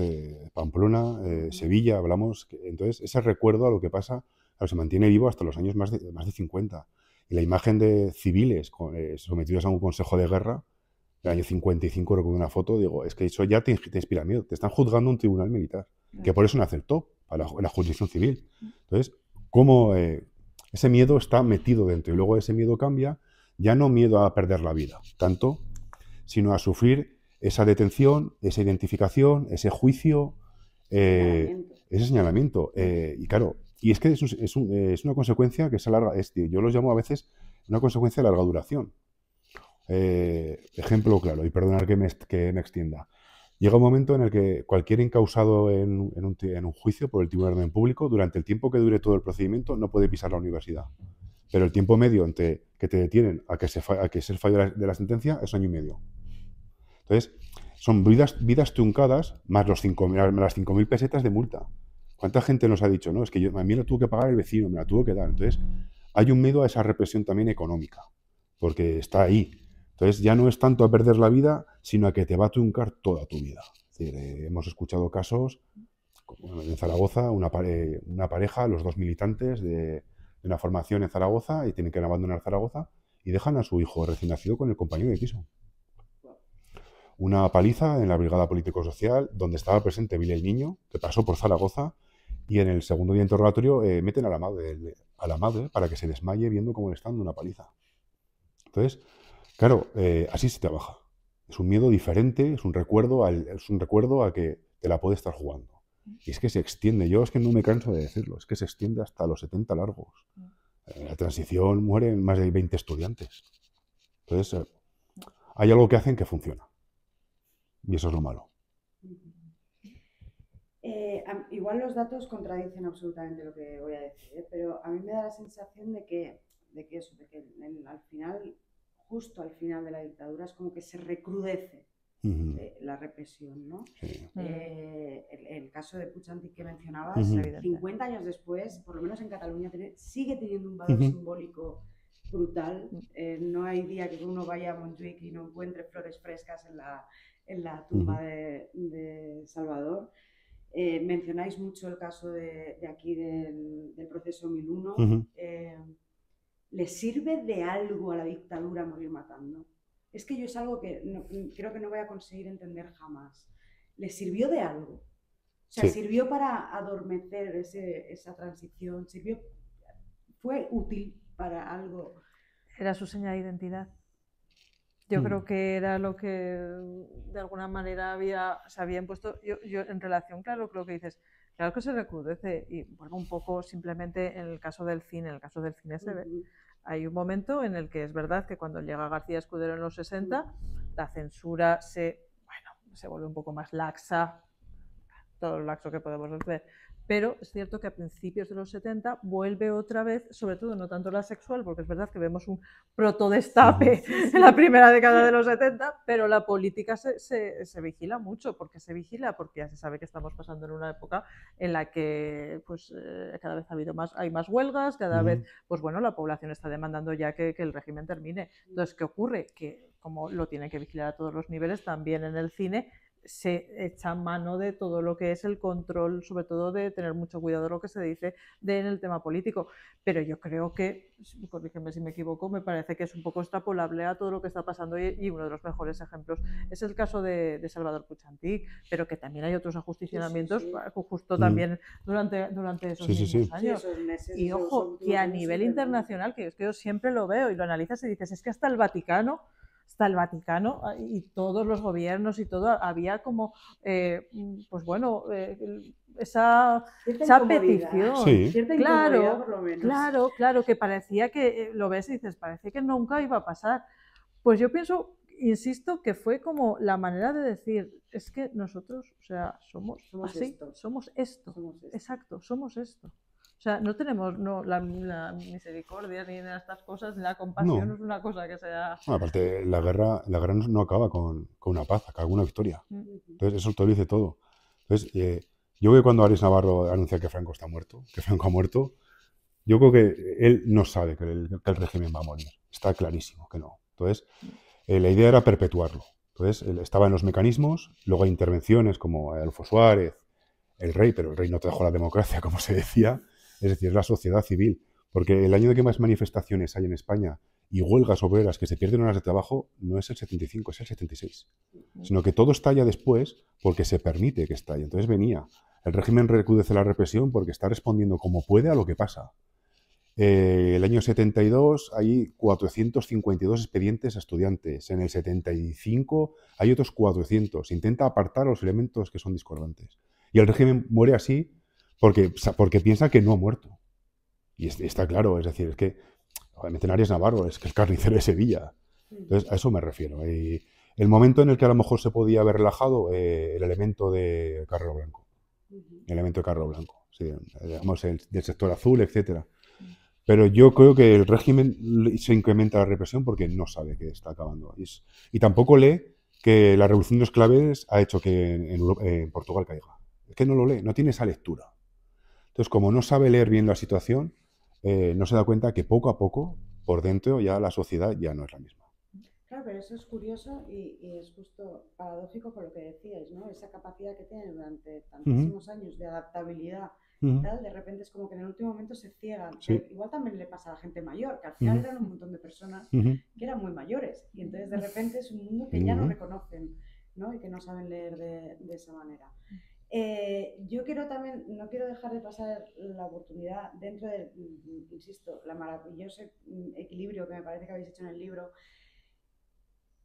B: Pamplona, Sevilla, hablamos. Entonces, ese recuerdo a lo que pasa se mantiene vivo hasta los años más de 50. Y la imagen de civiles sometidos a un consejo de guerra del año 55, recuerdo una foto, digo, es que eso ya te inspira miedo. Te están juzgando un tribunal militar, que por eso no aceptó a la jurisdicción civil. Entonces, ¿cómo ese miedo está metido dentro? Y luego ese miedo cambia, ya no miedo a perder la vida, tanto, sino a sufrir esa detención, esa identificación, ese juicio, ese señalamiento. Y claro, y es que es una consecuencia que se alarga, yo los llamo a veces una consecuencia de larga duración. Ejemplo claro, y perdonar que me extienda. Llega un momento en el que cualquier incausado en un juicio por el Tribunal de Orden Público, durante el tiempo que dure todo el procedimiento, no puede pisar la universidad. Pero el tiempo medio entre que te detienen a que es el fallo de la sentencia es 1 año y medio. Entonces, son vidas truncadas más las 5.000 pesetas de multa. ¿Cuánta gente nos ha dicho, no, es que a mí lo tuvo que pagar el vecino, me la tuvo que dar? Entonces, hay un miedo a esa represión también económica, porque está ahí. Entonces, ya no es tanto a perder la vida, sino a que te va a truncar toda tu vida. Es decir, hemos escuchado casos, como en Zaragoza, una pareja, los 2 militantes de una formación en Zaragoza, y tienen que abandonar Zaragoza, y dejan a su hijo recién nacido con el compañero de piso. Una paliza en la Brigada Político-Social, donde estaba presente Vila el Niño, que pasó por Zaragoza, y en el segundo día de interrogatorio meten a la madre para que se desmaye viendo cómo le están dando una paliza. Entonces, claro, así se trabaja. Es un miedo diferente, es un recuerdo a que te la puede estar jugando. Y es que se extiende, yo es que no me canso de decirlo, es que se extiende hasta los 70 largos. En la transición mueren más de 20 estudiantes. Entonces, hay algo que hacen que funciona. Y eso es lo malo.
A: Igual los datos contradicen absolutamente lo que voy a decir, pero a mí me da la sensación de que al final, justo al final de la dictadura, es como que se recrudece la represión, ¿no?
B: Sí.
A: El caso de Puig que mencionabas, 50 años después, por lo menos en Cataluña, sigue teniendo un valor simbólico brutal. No hay día que uno vaya a Montjuic y no encuentre flores frescas en la tumba de Salvador. Mencionáis mucho el caso de aquí del proceso 1001. ¿Le sirve de algo a la dictadura morir matando? Es que yo es algo que creo que no voy a conseguir entender jamás. ¿Le sirvió de algo? O sea,
B: Sí.
A: ¿sirvió para adormecer esa transición? ¿Fue útil para algo?
C: Era su señal de identidad. Yo creo que era lo que de alguna manera se había impuesto. Yo en relación, claro, creo que dices, claro que se recrudece, y vuelvo un poco simplemente en el caso del cine. En el caso del cine se ve. Hay un momento en el que es verdad que cuando llega García Escudero en los 60, la censura se vuelve un poco más laxa, todo lo laxo que podemos hacer. Pero es cierto que a principios de los 70 vuelve otra vez, sobre todo no tanto la sexual, porque es verdad que vemos un protodestape en la primera década de los 70, pero la política se vigila mucho. ¿Por qué se vigila? Porque ya se sabe que estamos pasando en una época en la que pues, cada vez hay más huelgas, cada vez pues, bueno, la población está demandando ya que el régimen termine. Entonces, ¿qué ocurre? Que como lo tienen que vigilar a todos los niveles, también en el cine se echa mano de todo lo que es el control, sobre todo de tener mucho cuidado de lo que se dice en el tema político. Pero yo creo que, corrígeme si me equivoco, me parece que es un poco extrapolable a todo lo que está pasando, y uno de los mejores ejemplos es el caso de Salvador Puig Antich, pero que también hay otros ajusticionamientos justo también durante esos mismos años. Y ojo, que a nivel internacional, que es que yo siempre lo veo y lo analizas y dices, es que hasta el Vaticano y todos los gobiernos y todo, había como, pues bueno, esa petición.
B: Sí.
A: Cierta incomodidad, por lo menos.
C: Claro, que parecía que lo ves y dices, parece que nunca iba a pasar. Pues yo pienso, insisto, que fue como la manera de decir, es que nosotros, o sea, somos así, somos esto. Exacto, somos esto. O sea, no tenemos la misericordia ni estas cosas, ni la compasión, no es una cosa que sea...
B: Bueno, aparte, la guerra no acaba con una paz, acaba con una victoria. Entonces, eso te lo dice todo. Entonces, yo creo que cuando Ares Navarro anuncia que Franco ha muerto, yo creo que él no sabe que el régimen va a morir. Está clarísimo que no. Entonces, la idea era perpetuarlo. Entonces, él estaba en los mecanismos, luego hay intervenciones como Adolfo Suárez, el rey, pero el rey no trajo la democracia, como se decía. Es decir, es la sociedad civil. Porque el año de que más manifestaciones hay en España y huelgas obreras que se pierden horas de trabajo no es el 75, es el 76. Sino que todo estalla después porque se permite que estalle. Entonces venía. El régimen recrudece la represión porque está respondiendo como puede a lo que pasa. El año 72 hay 452 expedientes a estudiantes. En el 75 hay otros 400. Se intenta apartar a los elementos que son discordantes. Y el régimen muere así porque piensa que no ha muerto. Y está claro, es decir, es que obviamente Ares Navarro es que el carnicero de Sevilla. Entonces, a eso me refiero. Y el momento en el que a lo mejor se podía haber relajado, el elemento de Carrero Blanco. El elemento de Carrero Blanco. Sí, digamos, del sector azul, etcétera. Pero yo creo que el régimen se incrementa la represión porque no sabe que está acabando. Y tampoco lee que la revolución de los claveles ha hecho que en Portugal caiga. Es que no lo lee, no tiene esa lectura. Entonces, como no sabe leer bien la situación, no se da cuenta que poco a poco, por dentro, ya la sociedad ya no es la misma.
A: Claro, pero eso es curioso y es justo paradójico por lo que decíais, ¿no? Esa capacidad que tiene durante tantísimos años de adaptabilidad y tal, de repente es como que en el último momento se ciegan.
B: Sí.
A: Igual también le pasa a la gente mayor, que al final eran un montón de personas que eran muy mayores y entonces de repente es un mundo que ya no reconocen, ¿no? Y que no saben leer de esa manera. Yo no quiero dejar de pasar la oportunidad dentro del, insisto, la maravilloso equilibrio que me parece que habéis hecho en el libro,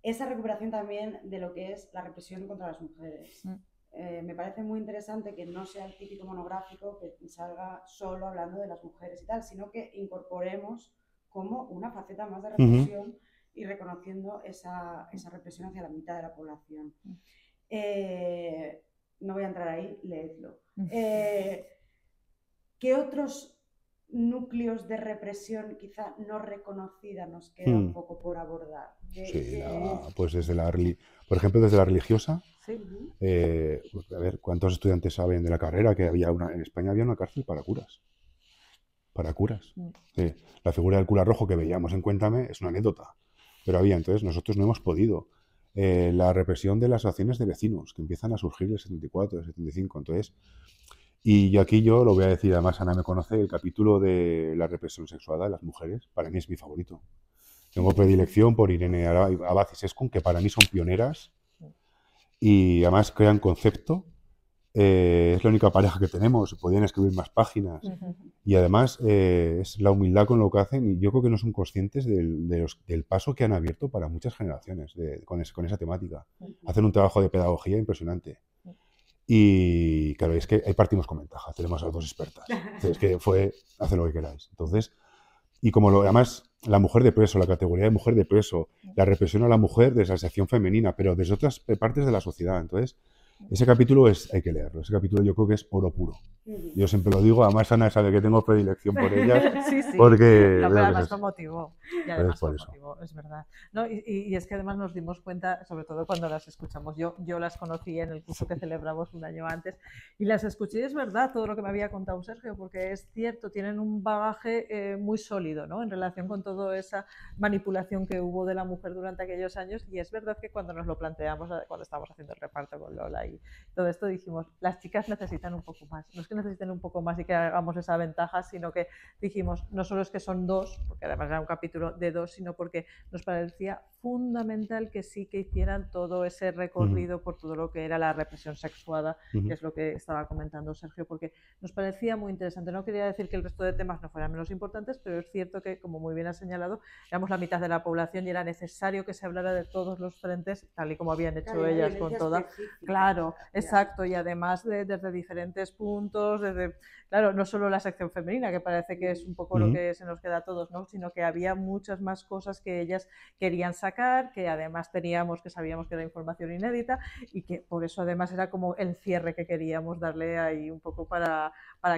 A: esa recuperación también de lo que es la represión contra las mujeres. Me parece muy interesante que no sea el típico monográfico que salga solo hablando de las mujeres y tal, sino que incorporemos como una faceta más de represión y reconociendo esa represión hacia la mitad de la población. No voy a entrar ahí, leedlo. ¿Qué otros núcleos de represión quizá no reconocida nos queda un poco por abordar?
B: Sí, pues por ejemplo, desde la religiosa.
C: Sí.
B: A ver, ¿cuántos estudiantes saben de la carrera que en España había una cárcel para curas? Para curas. Sí. La figura del cura rojo que veíamos en Cuéntame es una anécdota, pero había. Entonces nosotros no hemos podido. la represión de las asociaciones de vecinos que empiezan a surgir en el 74, el 75. Entonces, y aquí yo lo voy a decir, además Ana me conoce, el capítulo de la represión sexuada de las mujeres, para mí es mi favorito. Tengo predilección por Irene Abad y Seskun, que para mí son pioneras y además crean concepto. Es la única pareja que tenemos, podrían escribir más páginas. Y además es la humildad con lo que hacen y yo creo que no son conscientes del paso que han abierto para muchas generaciones con esa temática. Hacen un trabajo de pedagogía impresionante. Y claro, es que ahí partimos con ventaja, tenemos a las dos expertas. Es que haced lo que queráis. Entonces, y como además la mujer de preso, la categoría de mujer de preso, la represión a la mujer desde la sección femenina, pero desde otras partes de la sociedad. Entonces, ese capítulo hay que leerlo. Ese capítulo yo creo que es oro puro. Yo siempre lo digo, además Ana sabe que tengo predilección por ellas.
C: Sí.
B: Porque
C: no, pero además fue motivo. Y además fue
B: eso.
C: motivo, es verdad. No, y es que además nos dimos cuenta, sobre todo cuando las escuchamos. Yo las conocí en el curso que celebramos un año antes y las escuché y es verdad todo lo que me había contado Sergio, porque es cierto, tienen un bagaje muy sólido, ¿no? En relación con toda esa manipulación que hubo de la mujer durante aquellos años. Y es verdad que cuando nos lo planteamos, cuando estábamos haciendo el reparto con Lola y todo esto, dijimos, las chicas necesitan un poco más. No es que necesiten un poco más y que hagamos esa ventaja, sino que dijimos, no solo es que son dos, porque además era un capítulo de dos, sino porque nos parecía fundamental que sí que hicieran todo ese recorrido por todo lo que era la represión sexuada, que es lo que estaba comentando Sergio, porque nos parecía muy interesante. No quería decir que el resto de temas no fueran menos importantes, pero es cierto que, como muy bien ha señalado, éramos la mitad de la población y era necesario que se hablara de todos los frentes, tal y como habían hecho ellas con toda. Claro, exacto, y además desde diferentes puntos, claro, no solo la sección femenina, que parece que es un poco lo que se nos queda a todos, ¿no? Sino que había muchas más cosas que ellas querían sacar, que además que sabíamos que era información inédita y que por eso además era como el cierre que queríamos darle ahí un poco para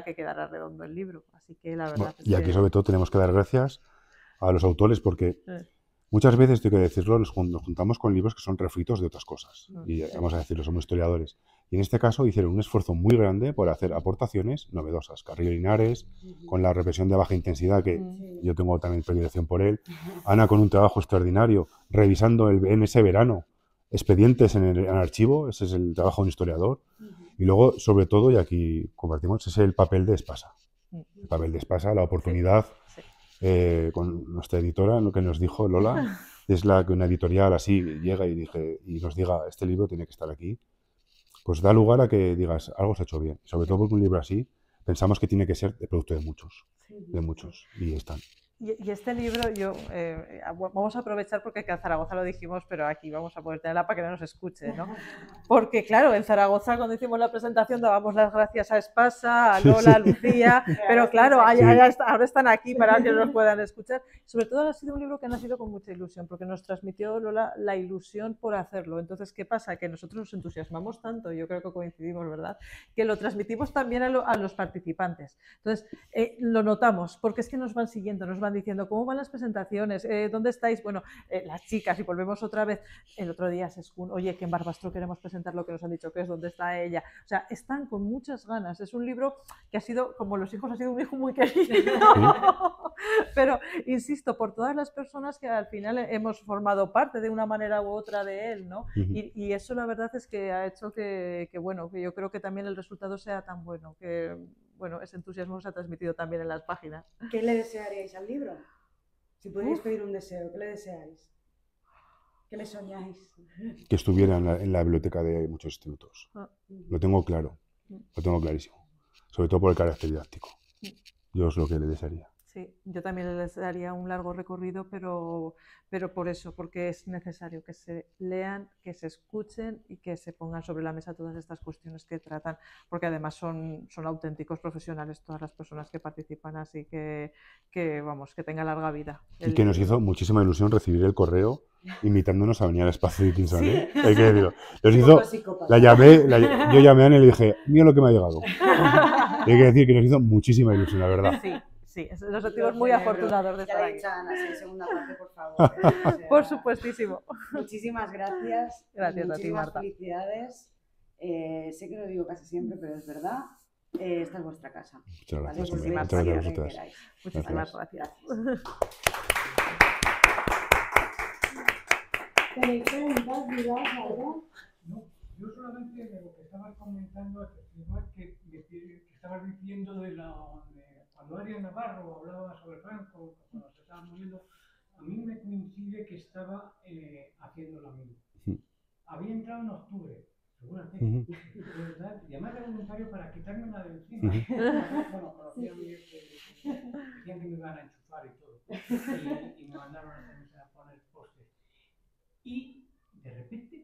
C: que quedara redondo el libro. Así que la verdad
B: y aquí sobre todo tenemos que dar gracias a los autores porque muchas veces, tengo que decirlo, nos juntamos con libros que son refritos de otras cosas. Y vamos a decirlo, somos historiadores. Y en este caso hicieron un esfuerzo muy grande por hacer aportaciones novedosas. Carrillo Linares, con la represión de baja intensidad, que yo tengo también predilección por él. Ana con un trabajo extraordinario, revisando en ese verano expedientes en el archivo, ese es el trabajo de un historiador. Y luego, sobre todo, y aquí compartimos, es el papel de Espasa. El papel de Espasa, la oportunidad... con nuestra editora, lo que nos dijo Lola, es la que una editorial así llega y nos diga, este libro tiene que estar aquí, pues da lugar a que digas, algo se ha hecho bien. Sobre todo porque un libro así, pensamos que tiene que ser de producto de muchos, y están.
C: Y este libro, vamos a aprovechar porque en Zaragoza lo dijimos, pero aquí vamos a poder tenerla para que no nos escuche, ¿no? Porque claro, en Zaragoza cuando hicimos la presentación dábamos las gracias a Espasa, a Lola, a Lucía, pero claro, ahora están aquí para que nos puedan escuchar. Sobre todo ha sido un libro que ha nacido con mucha ilusión, porque nos transmitió Lola la ilusión por hacerlo. Entonces, ¿qué pasa? Que nosotros nos entusiasmamos tanto, yo creo que coincidimos, ¿verdad? Que lo transmitimos también a los participantes. Entonces, lo notamos, porque es que nos van siguiendo, nos van diciendo cómo van las presentaciones, dónde estáis, bueno, las chicas, y volvemos otra vez, el otro día Seskun, oye, que en Barbastro queremos presentar lo que nos han dicho que es, dónde está ella, o sea, están con muchas ganas, es un libro que ha sido, como los hijos, ha sido un hijo muy querido, pero insisto, por todas las personas que al final hemos formado parte de una manera u otra de él, ¿no? Y eso la verdad es que ha hecho que bueno, que yo creo que también el resultado sea tan bueno, que bueno, ese entusiasmo se ha transmitido también en las páginas.
A: ¿Qué le desearíais al libro? Si pudierais pedir un deseo, ¿qué le deseáis? ¿Qué le soñáis?
B: Que estuviera en la biblioteca de muchos institutos. Lo tengo claro, lo tengo clarísimo. Sobre todo por el carácter didáctico. Yo es lo que le desearía.
C: Sí, yo también les daría un largo recorrido, pero por eso, porque es necesario que se lean, que se escuchen y que se pongan sobre la mesa todas estas cuestiones que tratan, porque además son auténticos profesionales todas las personas que participan, así que vamos, que tenga larga vida.
B: Y que nos hizo muchísima ilusión recibir el correo invitándonos a venir al espacio de Dickinson. Sí. Hay que decirlo. Yo llamé a Ana y le dije, mira lo que me ha llegado. Y hay que decir que nos hizo muchísima ilusión, la verdad.
C: Sí, nos sentimos muy afortunados de estar aquí.
A: Ya le echan segunda parte, por favor.
C: Por supuestísimo.
A: Muchísimas gracias.
C: Gracias a ti, Marta.
A: Felicidades. Sé que lo digo casi siempre, pero es verdad. Esta es vuestra casa.
B: Muchas gracias.
C: Muchísimas
B: gracias.
C: Muchísimas gracias.
A: ¿Tenéis preguntas, dudas, algo?
D: No, yo solamente de lo que estabas comentando, que estabas diciendo de cuando Arias Navarro hablaba sobre Franco, cuando se estaba muriendo, a mí me coincide que estaba haciendo la misma. Había entrado en octubre, seguramente, ¿verdad? Y además era voluntario para quitármela de encima. Bueno, conocía a mí que decían que me iban a enchufar y todo. Y me mandaron a poner postes. Y de repente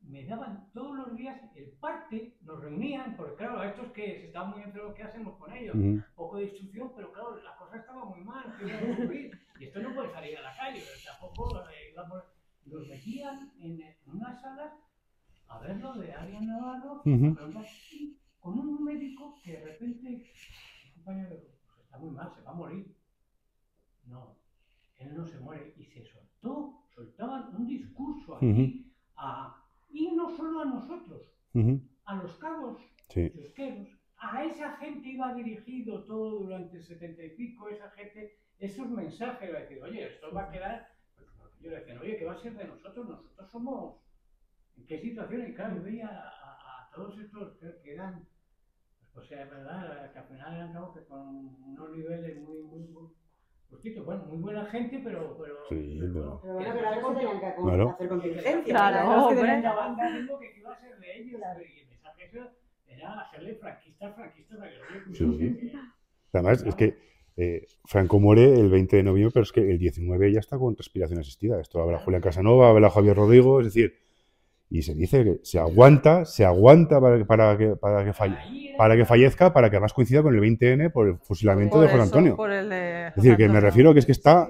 D: me daban todos los días el parte, nos reunían, porque claro, a estos que se estaban muy enfermos, ¿qué hacemos con ellos? Poco de instrucción, pero claro, la cosa estaba muy mal, ¿qué iba a ocurrir? Y esto no puede salir a la calle, pero tampoco los metían en unas salas a ver lo de Arias Navarro, y con un médico que de repente, el compañero dijo, pues está muy mal, se va a morir. No, él no se muere, y se soltaban un discurso aquí, y no solo a nosotros, a los cabos kiosqueros, a esa gente iba dirigido todo durante el 70 y pico, esa gente, esos mensajes, iba a decir, oye, esto va a quedar, pues, yo le decía, oye, ¿qué va a ser de nosotros? Nosotros somos, ¿en qué situación? Y claro, yo veía a todos estos que eran, pues es verdad, que al final eran cabos que con unos niveles muy justitos, bueno, muy buena gente, pero
B: sí,
A: pero algo se tenían que hacer con diligencia.
C: Claro,
D: que tenían la banda diciendo que iba a ser de ellos, y el mensaje era hacerle franquistas, para que
B: sí. Además, es que Franco muere el 20 de noviembre, pero es que el 19 ya está con respiración asistida. Esto habla Julián Casanova, habla Javier Rodrigo, es decir, y se dice que se aguanta para que fallezca, para que además coincida con el 20N por el fusilamiento de José Antonio.
C: Es
B: decir, que me refiero a que es que está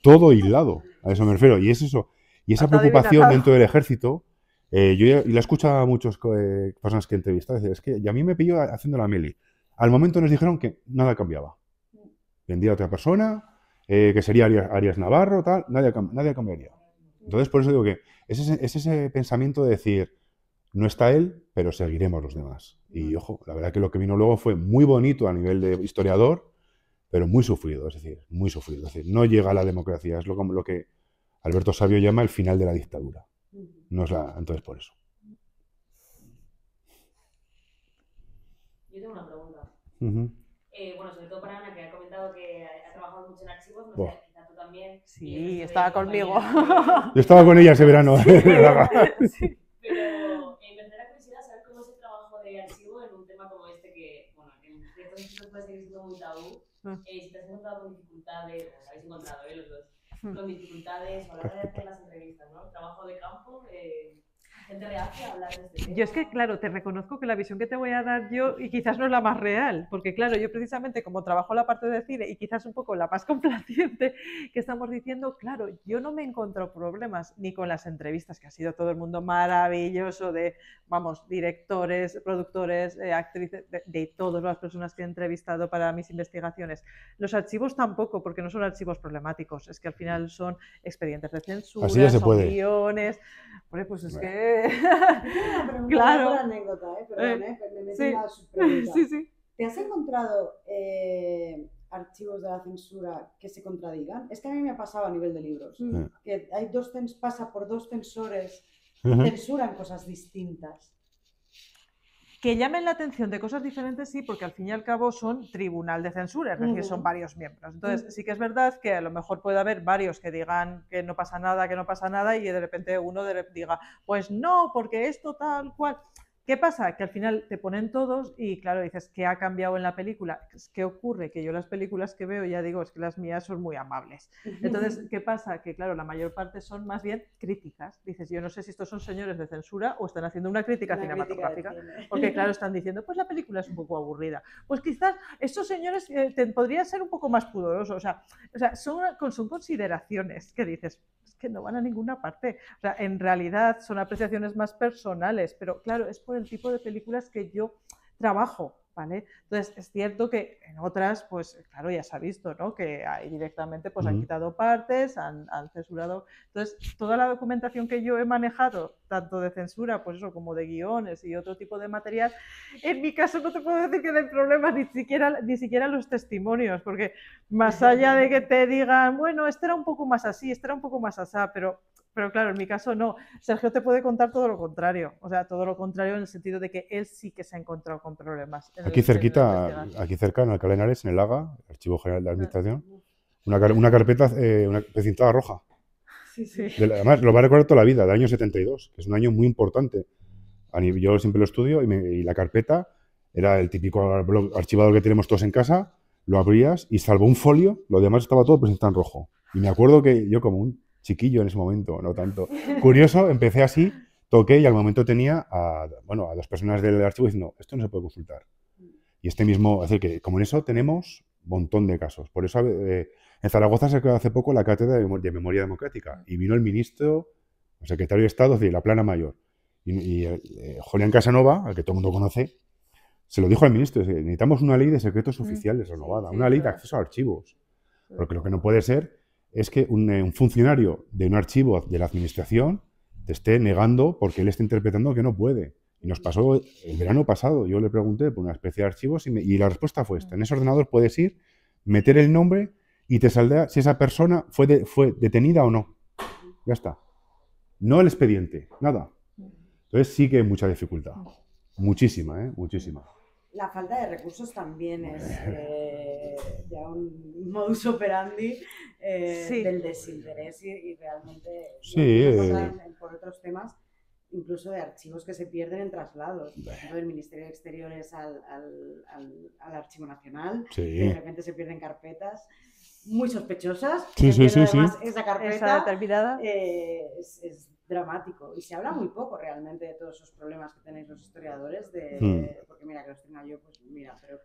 B: todo hilado, a eso me refiero. Y es eso, y esa preocupación dentro del ejército, yo la he escuchado a muchas personas que he entrevistado, es que y a mí me pilló haciendo la mili. Al momento nos dijeron que nada cambiaba. Vendría otra persona, que sería Arias Navarro, tal, nadie cambiaría. Entonces, por eso digo que es ese pensamiento de decir, no está él, pero seguiremos los demás. Y ojo, la verdad que lo que vino luego fue muy bonito a nivel de historiador, pero muy sufrido, es decir, muy sufrido. Es decir, no llega a la democracia, es lo que Alberto Sabio llama el final de la dictadura. No es entonces, por eso.
E: Yo tengo una pregunta. Bueno, sobre todo para Ana, que ha comentado que ha trabajado mucho en archivos, no sé, quizá tú también.
C: Sí, estaba conmigo.
B: Yo estaba con ella ese verano.
E: Sí. Pero me da curiosidad saber cómo es el trabajo de archivo en un tema como este que, bueno, en ciertos sitios puede seguir siendo muy tabú. Si te has encontrado con dificultades, os habéis encontrado los dos, con dificultades a la hora de hacer las entrevistas, ¿no? Trabajo de campo, gente reacia a hablar de este tema.
C: Yo es que, claro, te reconozco que la visión que te voy a dar yo, y quizás no es la más real, porque claro, yo precisamente como trabajo la parte de cine y quizás un poco la más complaciente que estamos diciendo, claro, yo no me encuentro problemas ni con las entrevistas, que ha sido todo el mundo maravilloso de, vamos, directores, productores, actrices, de todas las personas que he entrevistado para mis investigaciones. Los archivos tampoco, porque no son archivos problemáticos, es que al final son expedientes de censura,
B: así ya se
C: son
B: puede.
C: Guiones, pues es que...
A: Claro. Una anécdota, perdón, me meto en la subpregunta.
C: Sí.
A: ¿Te has encontrado archivos de la censura que se contradigan? Es que a mí me ha pasado a nivel de libros, que hay pasa por dos censores que censuran cosas distintas.
C: Que llamen la atención de cosas diferentes, sí, porque al fin y al cabo son tribunal de censura, es decir, son varios miembros. Entonces, sí que es verdad que a lo mejor puede haber varios que digan que no pasa nada, y de repente uno diga, pues no, porque esto tal cual. ¿Qué pasa? Que al final te ponen todos y claro, dices, ¿qué ha cambiado en la película? ¿Qué ocurre? Que yo las películas que veo, ya digo, es que las mías son muy amables. Entonces, ¿qué pasa? Que claro, la mayor parte son más bien críticas. Dices, yo no sé si estos son señores de censura o están haciendo una crítica cinematográfica. Porque claro, están diciendo, pues la película es un poco aburrida. Pues quizás estos señores podrían ser un poco más pudorosos. O sea son consideraciones que dices, es que no van a ninguna parte. O sea, en realidad son apreciaciones más personales, pero claro, es por el tipo de películas que yo trabajo, ¿vale? Entonces, es cierto que en otras, pues claro, ya se ha visto, ¿no? Que ahí directamente pues han quitado partes, han censurado. Entonces, toda la documentación que yo he manejado, tanto de censura, pues eso, como de guiones y otro tipo de material, en mi caso no te puedo decir que no hay problema, ni siquiera los testimonios, porque más allá de que te digan, bueno, este era un poco más así, este era un poco más asá, pero Pero claro, en mi caso no. Sergio te puede contar todo lo contrario. O sea, todo lo contrario en el sentido de que él sí que se ha encontrado con problemas.
B: Aquí cerquita, aquí cerca, en Alcalá de Henares, en el AGA, el Archivo General de Administración, una carpeta precintada roja.
C: Sí, sí.
B: Además, lo va a recordar toda la vida, del año 72, que es un año muy importante. Yo siempre lo estudio y la carpeta era el típico archivador que tenemos todos en casa, lo abrías y salvo un folio, lo demás estaba todo presentado en rojo. Y me acuerdo que yo, como un chiquillo en ese momento, no tanto curioso, empecé así, toqué y al momento tenía a 2 personas del archivo diciendo, esto no se puede consultar. Y es decir, que como en eso tenemos un montón de casos. Por eso en Zaragoza se creó hace poco la Cátedra de Memoria Democrática y vino el ministro, el secretario de Estado, es decir, la plana mayor. Y Julián Casanova, al que todo el mundo conoce, se lo dijo al ministro, necesitamos una ley de secretos oficiales renovada, una ley de acceso a archivos. Porque lo que no puede ser es que un funcionario de un archivo de la administración te esté negando porque él está interpretando que no puede. Y nos pasó el verano pasado, yo le pregunté por una especie de archivos y la respuesta fue esta. En ese ordenador puedes ir, meter el nombre y te saldrá si esa persona fue detenida o no. Ya está. No el expediente, nada. Entonces sí que hay mucha dificultad. Muchísima, muchísima.
A: La falta de recursos también es ya un modus operandi del desinterés y realmente por otros temas, incluso de archivos que se pierden en traslados. Por ejemplo, del Ministerio de Exteriores al Archivo Nacional, que de repente se pierden carpetas muy sospechosas. Además, esa carpeta
C: determinada
A: es dramático y se habla muy poco realmente de todos esos problemas que tenéis los historiadores porque mira que los tengo yo, pues mira, pero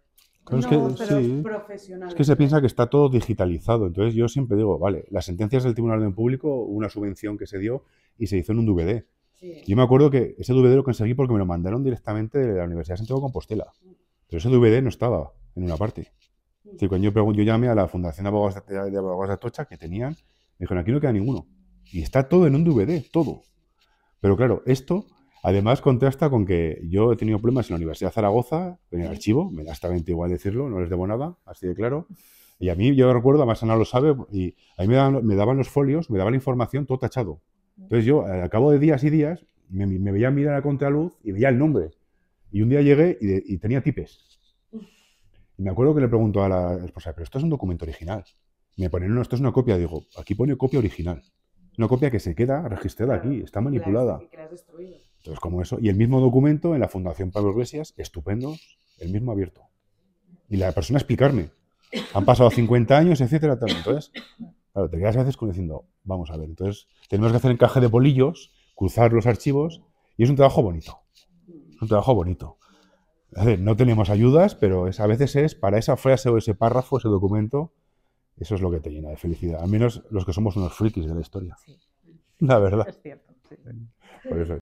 B: es
A: profesionales.
B: Es que se piensa que está todo digitalizado, entonces yo siempre digo, vale, las sentencias del Tribunal de Orden Público, una subvención que se dio y se hizo en un DVD. Sí. Yo me acuerdo que ese DVD lo conseguí porque me lo mandaron directamente de la Universidad de Santiago de Compostela, pero ese DVD no estaba en una parte. Es decir, cuando yo llamé a la Fundación de Abogados de Atocha que tenían, me dijeron, aquí no queda ninguno. Y está todo en un DVD, todo. Pero claro, esto además contrasta con que yo he tenido problemas en la Universidad de Zaragoza, en el archivo, me da exactamente igual decirlo, no les debo nada, así de claro. Y a mí, yo recuerdo, además Ana lo sabe, y a mí me daban los folios, me daban la información todo tachado. Entonces yo, al cabo de días y días, me veía mirar a contraluz y veía el nombre. Y un día llegué y tenía tipes. Y me acuerdo que le pregunto a la esposa, pero esto es un documento original. Y me ponen, no, esto es una copia. Digo, aquí pone copia original. Una copia que se queda registrada aquí, está manipulada.
A: Que la has destruido.
B: Entonces, como eso. Y el mismo documento en la Fundación Pablo Iglesias, estupendo, el mismo abierto. Y la persona explicarme. Han pasado 50 años, etcétera, tal. Entonces, claro, te quedas a veces diciendo, vamos a ver. Entonces, tenemos que hacer encaje de bolillos, cruzar los archivos, y es un trabajo bonito. Es un trabajo bonito. Es decir, no tenemos ayudas, pero a veces es para esa frase o ese párrafo, ese documento, eso es lo que te llena de felicidad. Al menos los que somos unos frikis de la historia.
C: Sí.
B: La verdad.
C: Es cierto, sí.
B: Por eso.